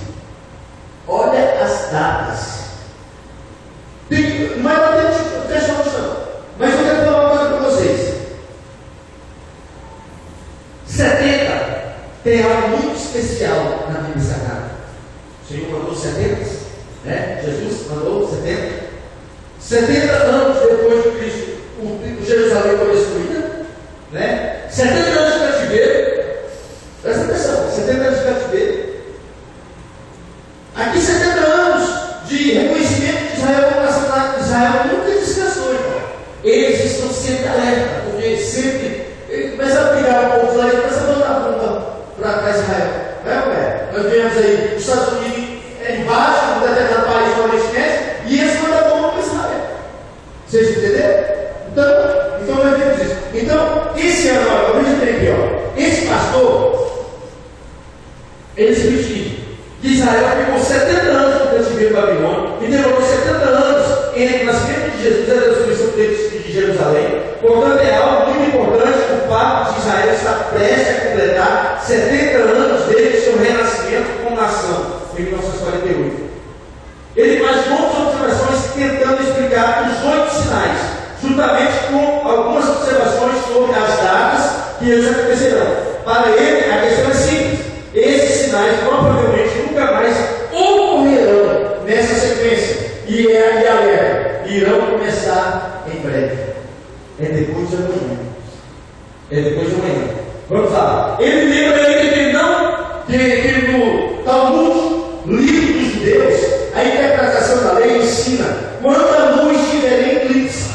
Olha as datas. Não é para ter questão, mas eu quero falar uma coisa para vocês. 70 tem algo muito especial na Bíblia Sagrada. O Senhor mandou 70, né? Jesus mandou 70. 70 anos depois de Cristo, o Jerusalém foi destruída, né? 70 anos de cativeiro. Presta atenção, 70 anos de cativeiro. Aqui 70 anos de reconhecimento de Israel como nação. Israel nunca descansou, irmão. Eles estão sempre alerta, porque sempre ele começa a brigar um pouco lá e começa a botar a bunda para Israel. Nós vemos aí os Estados Unidos embaixo de um determinado país do Oriente Médio e eles mandam a bomba para Israel. Vocês entenderam? Então nós vemos isso. Então, esse ano, olha, veja bem aqui, ó. Esse pastor, ele explica que Israel ficou 70 anos no cativeiro Babilônia e demorou 70 anos entre o nascimento de Jesus e a destruição de Jerusalém. Portanto, é algo muito importante o fato de Israel estar prestes a completar 70 anos desde seu renascimento como nação, em 1948. Ele faz muitas observações tentando explicar os 8 sinais, juntamente com algumas observações sobre as datas que eles acontecerão. Para ele, a questão é simples: esses sinais provavelmente nunca mais ocorrerão nessa sequência, e alerta, irão começar em breve. É depois de amanhã. Vamos lá. Ele lembra ainda que no Talmud, livro dos judeus, a interpretação da lei ensina: quando a luz estiver em eclipse,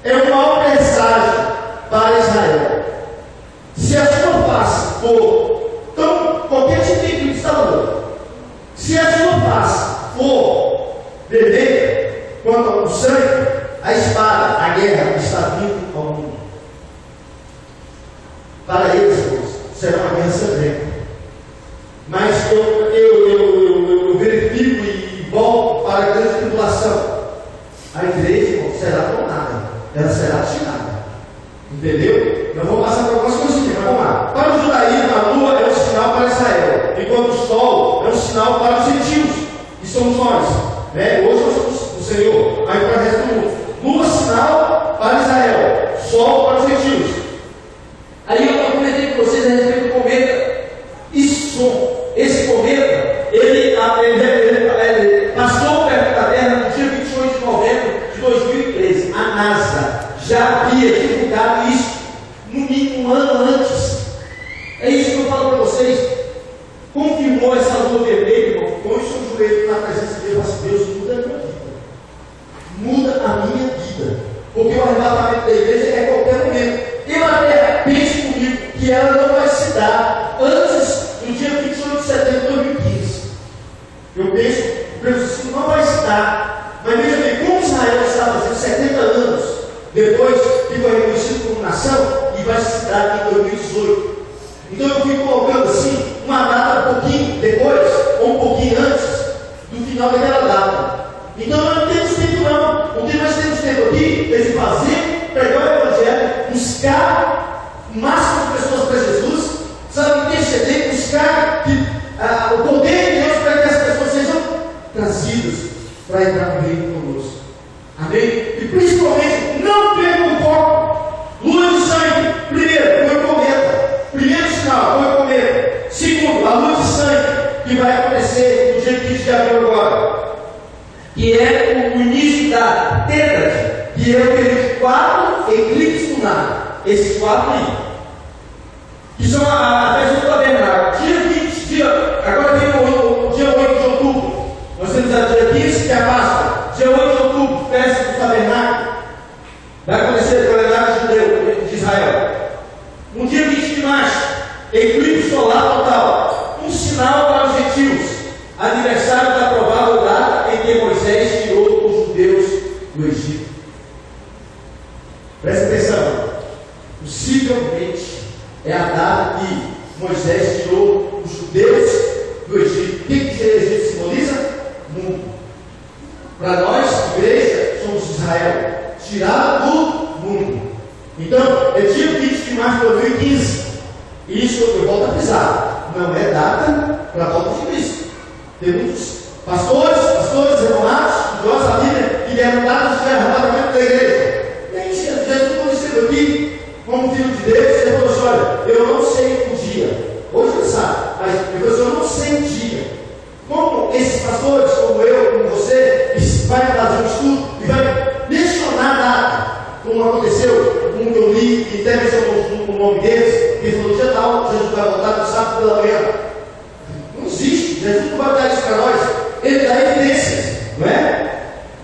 é um mau presságio para Israel. Se a sua face for, então, qualquer tipo de eclipse está falando, se a sua face for vermelha, quanto ao sangue, a espada, a guerra está vindo ao mundo. Para eles, irmãos, será uma guerra sangrenta. Mas eu verifico e volto para a grande tribulação. A igreja, irmão, será tomada, ela será tirada. Entendeu? Nós vamos passar por algumas coisinhas, mas vamos lá. Para o judaísmo, a lua é um sinal para Israel, enquanto o sol é um sinal para os gentios, que somos nós. Né? Hoje nós somos o Senhor, aí para o resto do mundo. Lua, sinal para Israel, sol para os gentios. Aí eu comentei com vocês a respeito do cometa. Esse cometa, ele passou perto da Terra no dia 28 de novembro de 2013. A NASA já havia divulgado isso no mínimo um ano antes. É isso que eu falo para vocês. Confirmou essa lua vermelha, irmão. Põe o seu joelho na presença de Deus. Deus muda a minha vida. Muda a minha vida. Porque o arrebatamento da igreja é a qualquer momento. Eu até pense comigo que ela não vai se dar antes do dia 28 de setembro de 2015. Eu penso que isso não vai se dar. Mas veja bem, como Israel está fazendo 70 anos depois que foi reconhecido como nação, e vai se dar em 2018. Então eu fico colocando assim uma data um pouquinho depois, ou um pouquinho antes do final daquela data. Então nós não temos tempo não. O que nós temos tempo aqui é de fazer, pregar o Evangelho, buscar o máximo de pessoas para Jesus, sabe, interceder, buscar o poder de Deus para que as pessoas sejam trazidas para entrar no reino conosco. Amém? E principalmente, não percam o foco. Lua de sangue, primeiro, foi o cometa. Primeiro sinal, foi o cometa. Segundo, a lua de sangue, que vai acontecer no dia 15 de abril agora, que é o início da Têtrade, que é o período de 4 eclipses lunar. Esses 4 aí, que são a festa do tabernáculo. Agora tem o dia 8 de outubro. Nós temos a dia 15, que é a Páscoa. Dia 8 de outubro, festa do tabernáculo. Vai acontecer no calendário judeu de Israel. No dia 20 de março, eclipse solar total. Um sinal para os gentios. Aniversário da provável data em que Moisés tirou os judeus do Egito. Presta atenção. Possivelmente é a data que Moisés tirou os judeus do Egito. O que o Egito simboliza? Mundo. Para nós, igreja, igreja, somos Israel, tirado do mundo. Então, é dia 20 de março de 2015. E isso eu volto a frisar, não é data para a volta de Cristo. Tem muitos pastores, renomados, estudiosos da Bíblia, que deram datas de arrebatamento da igreja. E aí, Jesus conhecido aqui, como filho de Deus, ele falou assim: olha, eu não sei o dia. Hoje você sabe, mas ele falou assim: eu não sei o dia. Como esses pastores, como eu, como você, vai fazer um estudo e vai mencionar a data, como aconteceu, como eu li, e até mencionou o nome deles, ele falou: dia tal, Jesus vai voltar no sábado pela manhã. Não existe, Jesus não vai dar isso para nós, ele dá evidências, não é?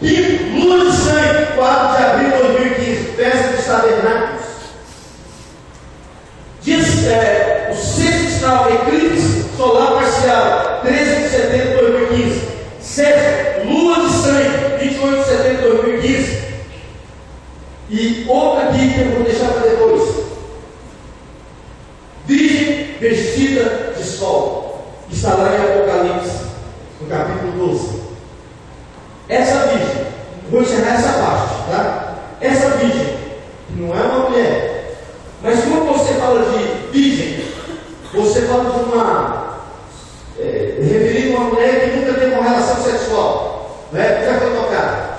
Quinto, lua de sangue, 4 de abril de 2015, festa dos tabernáculos. O sexto sinal, eclipse solar parcial, 13 de setembro de 2015. Sétimo, lua de sangue, 28 de setembro de 2015. E outra aqui que eu vou deixar para depois: virgem vestida de sol, que está lá em Apocalipse, no capítulo 12. Essa virgem, vou encerrar essa parte, tá? Essa virgem, que não é uma mulher, mas quando você fala de virgem, você fala de uma referindo a uma mulher que nunca teve uma relação sexual, né? Já foi tocada.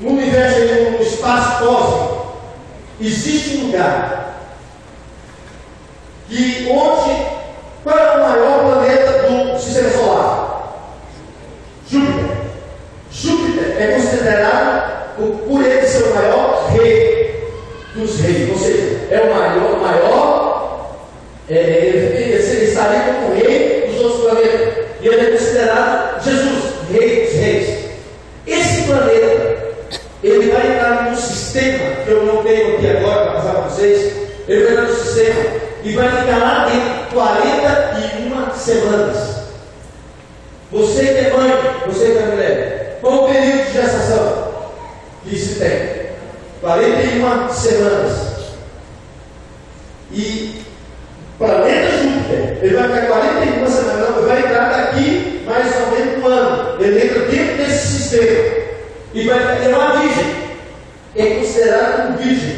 No universo, no espaço cósmico, existe um lugar qual é o maior planeta do sistema solar? Júpiter. Júpiter é considerado, por ele ser o maior, rei dos reis, ou seja, é o maior, ele estaria como rei dos outros planetas, e ele é considerado Jesus, rei dos reis. Esse planeta, ele vai entrar num sistema que eu não tenho aqui agora para passar para vocês. Ele vai entrar no sistema e vai ficar lá dentro 41 semanas. Você que é mãe, você que é mulher, qual o período de gestação que se tem? 41 semanas. E o planeta Júpiter, ele vai ficar 41 semanas, não, ele vai entrar daqui mais ou menos um ano. Ele entra dentro desse sistema. E vai ter uma virgem, é considerado como virgem.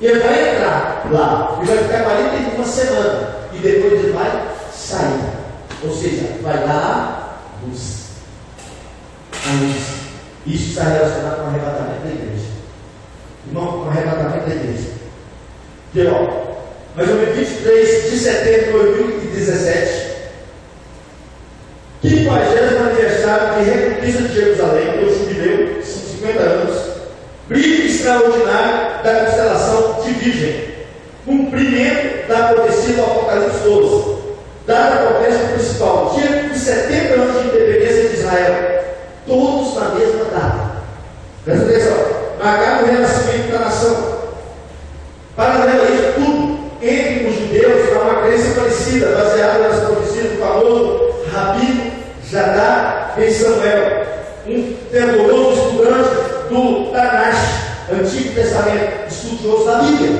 E ele vai entrar lá, e vai ficar 41 semanas, e depois ele vai sair. Ou seja, vai dar luz. A luz. Isso está relacionado com o arrebatamento da igreja. Irmão, com o arrebatamento da igreja. Geral, mais ou menos 23 de setembro de 2017. 50º aniversário de reconquista de Jerusalém, que é o jubileu, são 50 anos, brilho extraordinário da constelação de Virgem, cumprimento da profecia do Apocalipse 12, dada a promessa principal, dia dos 70 anos de independência de Israel, todos na mesma data. Presta atenção, marcado o renascimento da nação. Paralelo a isso tudo, entre os judeus há uma crença parecida, baseada nas profecias do famoso Rabino Jadá ben Samuel, um fervoroso estudante do Tanakh, Antigo Testamento, estudioso da Bíblia.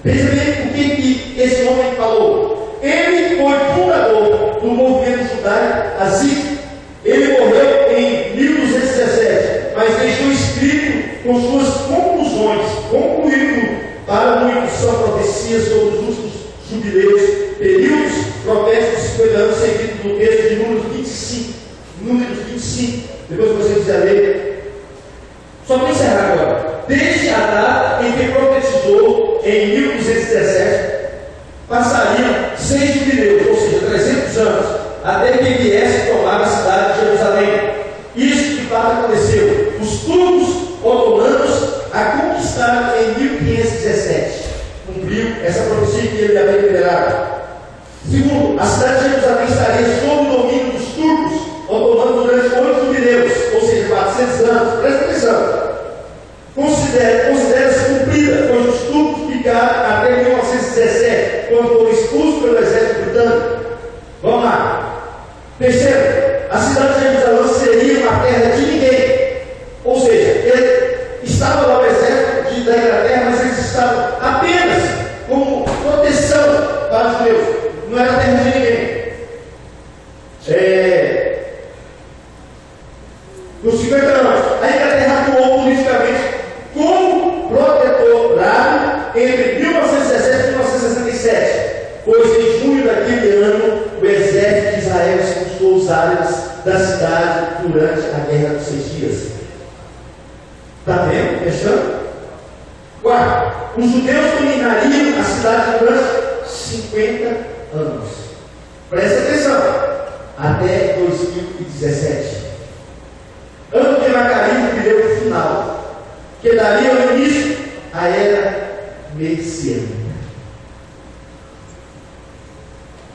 Veja bem o que esse homem falou. Ele foi fundador do movimento judaico assim. Ele morreu em 1217, mas deixou escrito com suas conclusões, concluindo para muitos são profecias sobre os justos jubileus, períodos proféticos 50 anos seguidos no texto de Números 25. Números 25. Depois você quiser ler. Só para encerrar agora. Desde a data em que profetizou, em 1217, passariam 100 jubileus, ou seja, 300 anos, até que viesse tomar a cidade de Jerusalém. Isso de fato aconteceu. Os turcos otomanos a conquistaram em 1517. Cumpriu essa profecia que ele havia liberado. Segundo, a cidade de Jerusalém estaria sob o domínio dos turcos otomanos durante 8 jubileus, ou seja, 400 anos. Presta atenção. Considera-se cumprida, pois os turcos ficaram até 1917, quando foram expulsos pelo exército britânico. Vamos lá. Terceiro, a cidade de Jerusalém seria uma terra de ninguém. Ou seja, ele estava lá o exército da Inglaterra, mas eles estavam apenas como proteção para os judeus. Não era terra de ninguém. Nos 50 anos, Está vendo? Fechando? Quarto, os judeus dominariam a cidade durante 50 anos. Presta atenção. Até 2017. Ano de Maccabi viveu o final, que daria o início à era messiânica.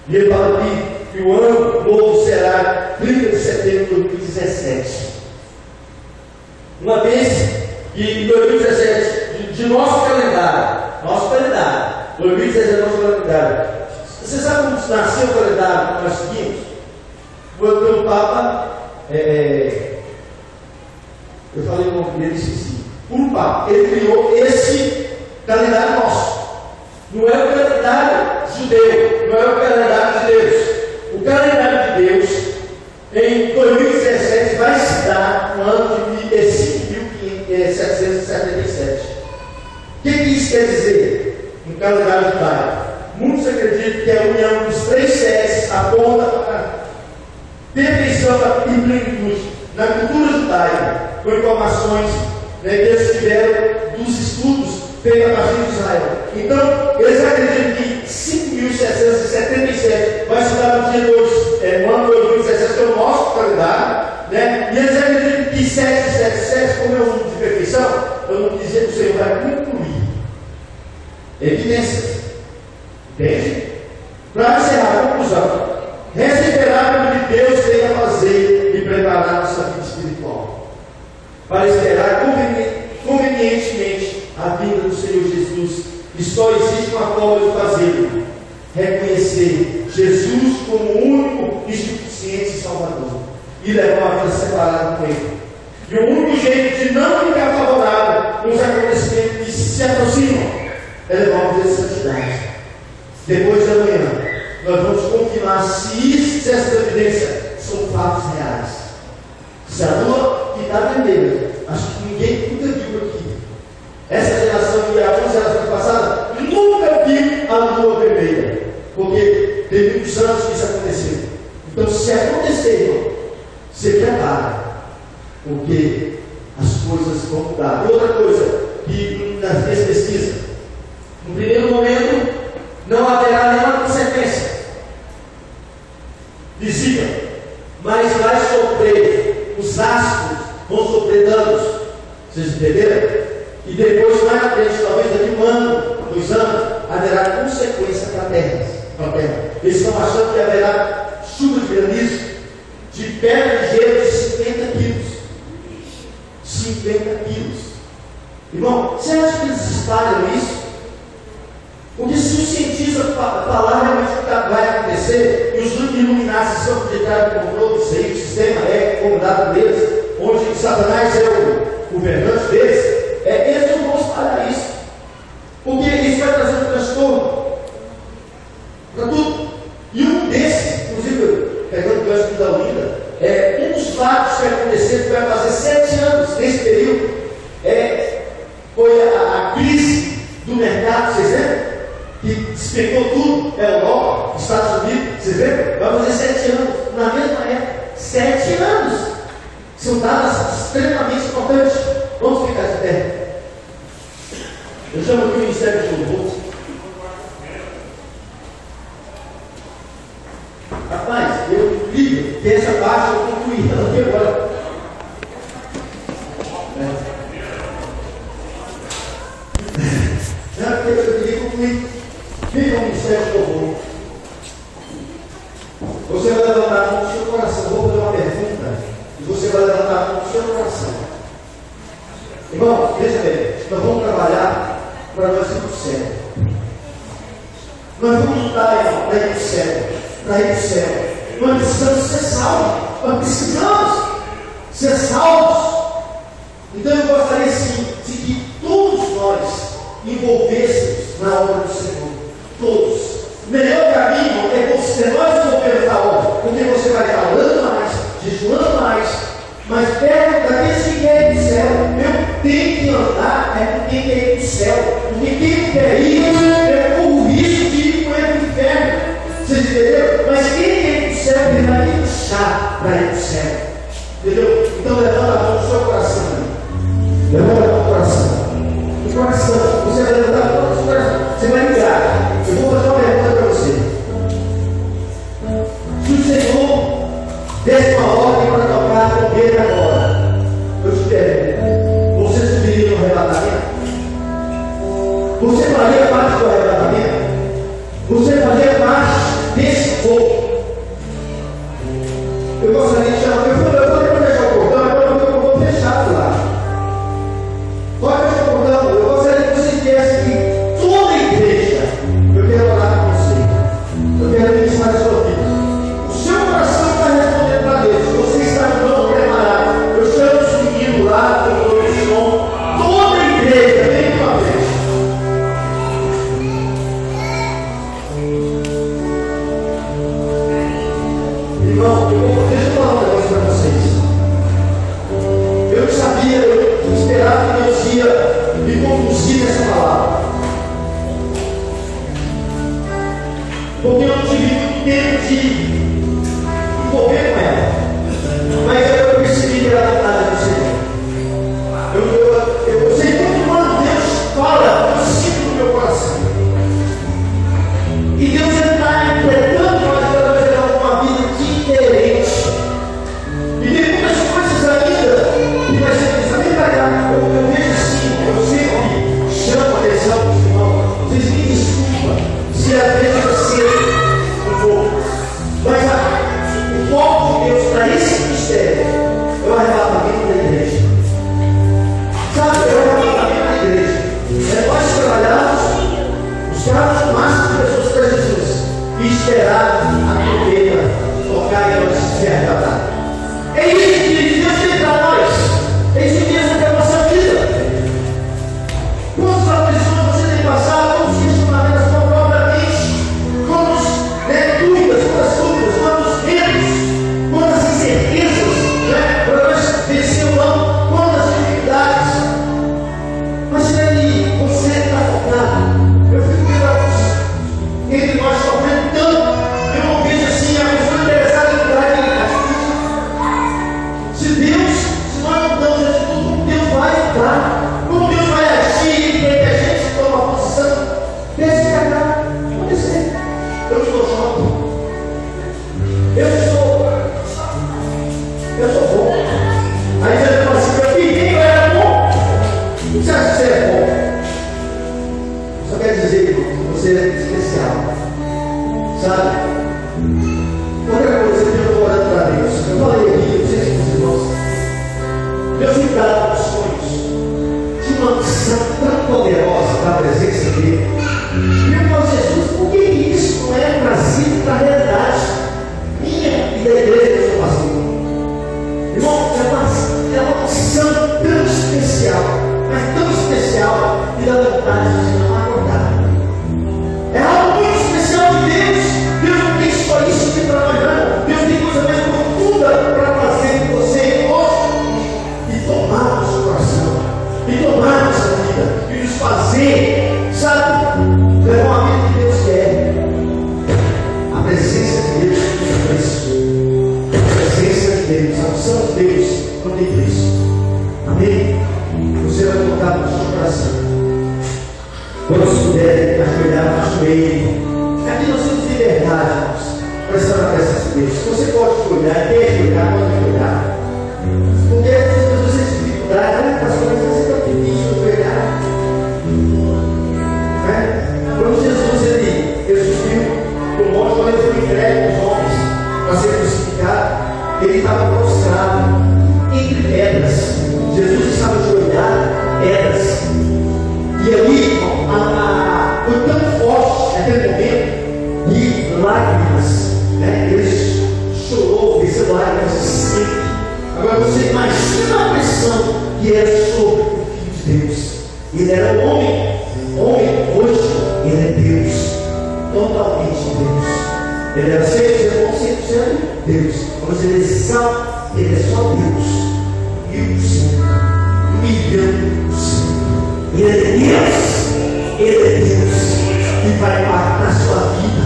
E ele fala que o ano novo será 30 de setembro de 2017. Uma vez que em 2017, de nosso calendário, 2017 é nosso calendário. Você sabe como nasceu o calendário que nós seguimos? Foi pelo Papa, eu falei o nome dele, esqueci. O Papa, ele criou esse calendário nosso. Não é o calendário judeu, não é o calendário de Deus. O calendário de Deus, em 2017, vai se dar no ano de 5.777. O que isso quer dizer? No calendário judaico. Muitos acreditam que a união dos 3 séculos aponta para a perfeição e plenitude na cultura judaica, com informações que eles tiveram dos estudos feitos a partir de Israel. Então, eles acreditam que 5.777 vai se dar no dia 2, no ano 2017, que é o nosso calendário, e eles acreditam que 777, como é um número de perfeição, eu não dizer que o Senhor vai concluir evidências. Entende? Para encerrar a conclusão, resta esperar pelo que Deus tem a fazer e preparar nossa vida espiritual, para esperar convenientemente a vinda do Senhor Jesus. E só existe uma forma de fazê-lo: reconhecer Jesus como o único e suficiente Salvador e levar uma vida separada com Ele. E o único jeito de não ficar favorável com os acontecimentos que se aproximam é levar uma vida de santidade. Depois da manhã, nós vamos confirmar se essas evidências são fatos reais. Se a lua que está vermelha, acho que ninguém nunca viu aqui. Essa geração que há 11 gerações passadas nunca viu a lua vermelha, porque tem muitos anos que isso aconteceu. Então, se acontecer, irmão, se prepara, porque as coisas vão mudar. E outra coisa que nas minhas pesquisas, no primeiro momento, não haverá nenhuma consequência visível, mas vai sofrer, os astros vão sofrer danos. Vocês entenderam? E depois, mais à frente, talvez daqui 1 ano, 2 anos, haverá consequência para a terra. Eles estão achando que haverá chuva de granizo, de pedra de gelo de 50 quilos. 50 quilos. Irmão, você acha que eles espalham isso? Porque se o cientista falar realmente o que vai acontecer, e os iluminados estão acreditados como todo o sistema é comandado deles, onde Satanás é o governante deles, eles não vão espalhar isso. Porque isso vai trazer um transtorno para tudo. E um desses, inclusive, pegando o gancho da Olinda, um dos fatos que aconteceu, que vai fazer 7 anos nesse período, foi a crise do mercado, vocês lembram? Que despegou tudo, Europa, Estados Unidos, vocês lembram? Vai fazer 7 anos, na mesma época. 7 anos! São dados extremamente importantes. Vamos ficar de pé. Eu chamo aqui o Ministério de Louvor. Rapaz, eu ligo, que essa parte eu concluí, aqui agora. Eu queria concluir. Viva o Ministério de Louvor. Você vai levantar a mão do seu coração. Eu vou fazer uma pergunta. E você vai levantar a mão do seu coração. Irmão, veja bem. Nós vamos trabalhar para nós ir para o céu. Nós vamos lutar, irmão, para ir para o céu. Para ir para o céu. Nós precisamos ser salvos. Nós precisamos ser salvos. Então eu gostaria sim de que todos nós envolvêssemos na obra do Senhor. Todos. O melhor caminho é você nós envolvermos na obra, porque você vai estar orando mais, jejuando mais, mas perto daqueles que querem ir para o céu. Eu tenho que andar com quem quer ir para o céu, porque quem não quer ir é o risco de ir com ele para o inferno. Vocês entenderam? Mas quem quer ir para o céu, ele vai me puxar para ir para o céu. Entendeu? Então levanta a mão. e tomar nossa vida, e nos fazer, sabe, levar uma vida que Deus quer. A presença de Deus não tem preço. A presença de Deus, a unção de Deus não tem preço. Amém? Você vai colocar no seu coração. Quando você puder ajoelhar, ajoelhe. Aqui nós temos liberdade, irmãos, para estar na presença de Deus. Você pode olhar, quer ajoelhar, pode olhar. Porque as pessoas têm dificuldade, pastor, mas você está pedindo olhar. Quando Jesus ele subiu do monte, quando ele foi entregue aos homens para ser crucificado, ele estava prostrado entre pedras. Jesus estava ajoelhado em pedras. E ali, foi tão forte naquele momento, e lágrimas, ele chorou, desceu lágrimas de sangue. Agora você imagina a pressão que era sobre o Filho de Deus. Ele era homem, hoje ele é Deus, totalmente Deus. Ele era 100% Deus, mas ele é só Deus. 1.000%, 1.000.000%. Ele é Deus, e vai impactar a sua vida.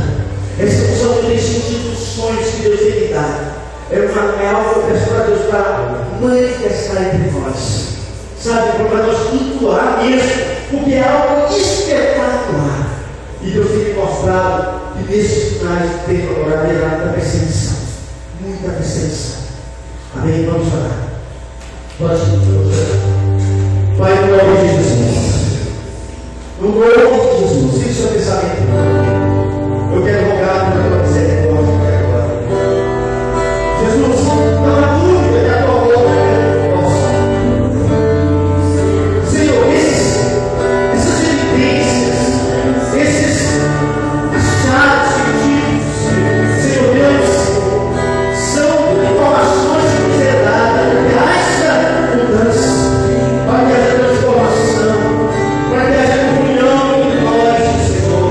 Essa são os legítimos sonhos que Deus tem que dar. É algo que eu peço para Deus para manifestar entre nós, sabe, para nós cultuar mesmo, porque é algo espetacular. E Deus tem me mostrado que nesses finais de tempo agora haverá muita perseguição, muita perseguição. Amém? Vamos orar. Pode Pai, no nome de Jesus, no nome de Jesus, siga o seu pensamento. Eu quero rogar pela tua misericórdia agora. Jesus, não há dúvida que a tua obra é nossa. Senhor, essas evidências, esses achados científicos, Senhor Deus, são informações que nos é dada para esta mudança, para que haja transformação, para que haja comunhão entre nós, Senhor.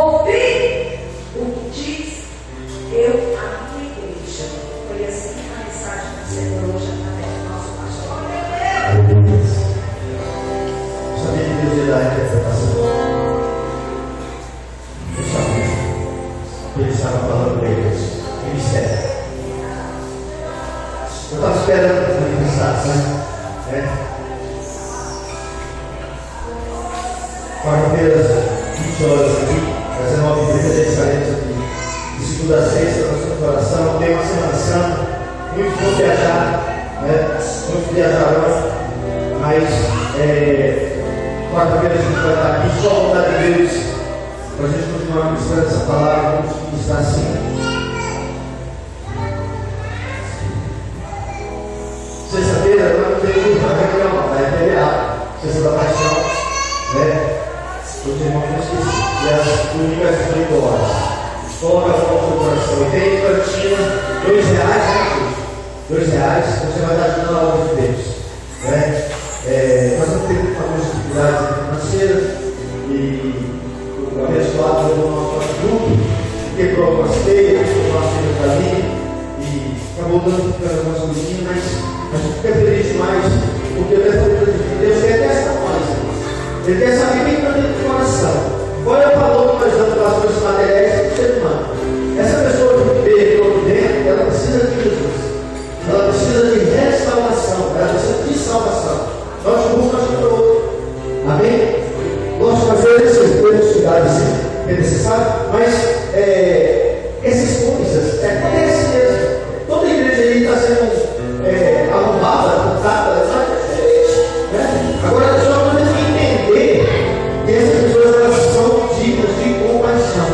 ouvir o que diz eu a minha igreja. Foi assim a mensagem do Senhor hoje através do nosso pastor.
Sabia que Deus ia dar a interpretação? Eu sabia. Ele estava falando para eles. Ministério. Eu estava esperando os manifestados, né? Quarta-feira, 20 horas aqui, às 19h30, estaremos aqui. De segunda a sexta, nós temos oração, tem uma Semana Santa, muitos vão viajar, né? Muitos viajarão, mas quarta-feira a gente vai estar aqui, só a vontade de Deus, para a gente continuar ministrando essa palavra, vamos ministrar assim. Sexta-feira, não tem reunião, vai feriado, sexta da paixão, né? Os irmãos não esqueci. E as únicas 18 horas. Coloca a mão no coração. E tem cantina, R$2, né? R$2, você vai estar ajudando a obra de Deus. Né? Nós vamos ter algumas dificuldades financeiras. E o abençoado levou o nosso grupo, quebrou algumas teias, o nosso filho dali. E acabou dando para o nosso menino, mas a gente fica feliz demais, porque Deus quer testar nós. Ele quer saber quem está dentro do coração. Qual é o valor que nós damos para as coisas materiais do ser humano? Essa pessoa que vê por dentro, ela precisa de Jesus. Ela precisa de restauração. Ela precisa de salvação. Nós vamos para o outro. Amém? Vamos fazer esses cuidados que é necessário, mas essas coisas acontecem mesmo. Toda igreja aí está sendo arrombada, montada, sabe? Né? Agora, só nós temos que entender que essas pessoas elas são dignas de compaixão.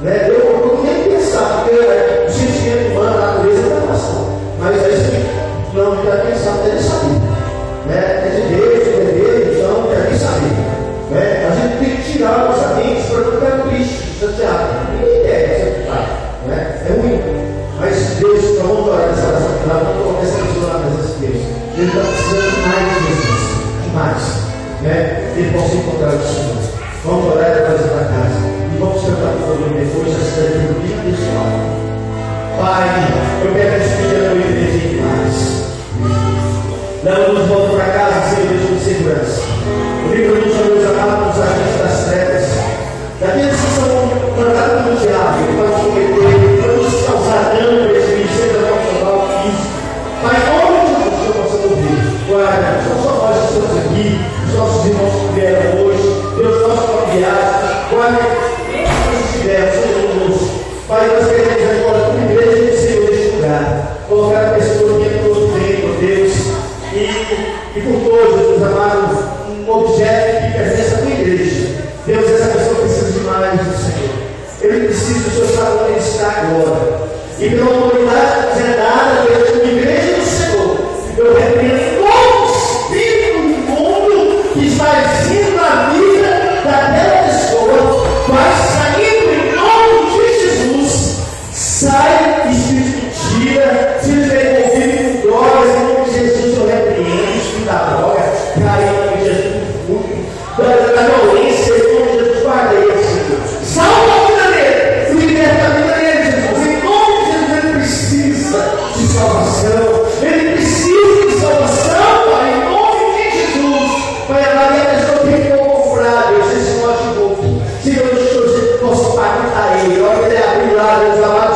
Né? Eu não nem pensar, porque o sentimento humano, a natureza é compaixão. Mas é isso que não está pensando, deve saber. Né? É de Deus, é dele, então deve saber. Né? A gente tem que tirar os amigos para não ficar triste, chateado. Ninguém quer ser pai. Né? É ruim. Mas Deus, então vamos orar nessa oração final, vamos colocar essa pessoa na presença de Deus. Ele está precisando mais de Jesus, demais. Né? Ele possa encontrar o Senhor. Vamos orar e fazer para casa. E vamos cantar por favor depois essa cidade bem abençoada. Pai, eu quero te pedir a tua igreja em paz. Leva-nos de volta para casa, Senhor Deus, com segurança. Livra-nos, ó Deus amado, dos agentes das trevas. Daqueles que são mandados pelo diabo, para nos cometer, para nos causar dano, prejuízo, seja emocional, físico. Pai, em nome de Jesus, que eu possa ouvir. Guarda, não só nós que estamos aqui, os nossos irmãos que vieram hoje, Deus, nossos familiares, guarda, nós estivermos, Senhor conosco. Pai, nós queremos agora, como igreja do Senhor, neste lugar, colocar a pessoa que entrou dentro, Deus, e por todos, Deus amado, um objeto que pertence à tua igreja. Deus, essa pessoa precisa de mais do Senhor. Ele precisa do Senhor saber onde ele está agora. E pela autoridade que é dada pela igreja do Senhor, eu repreendo todo espírito imundo que está agindo na vida daquela pessoa, vai saindo em nome de Jesus. Sai espírito de mentira, se ele estiver envolvido com drogas, em nome de Jesus eu repreendo o espírito da droga, cai em nome de Jesus da violência, em nome de Jesus, guarda ele, Senhor. Salva a vida dele, liberta a vida dele, Jesus. Em nome de Jesus, ele precisa de salvação. Ele precisa de salvação, Pai, em nome de Jesus. Pai, a Maria pessoa que ficou confrada, esse nosso povo. Senhor, nosso Pai está aí. Olha, ele abriu lá, Deus amado.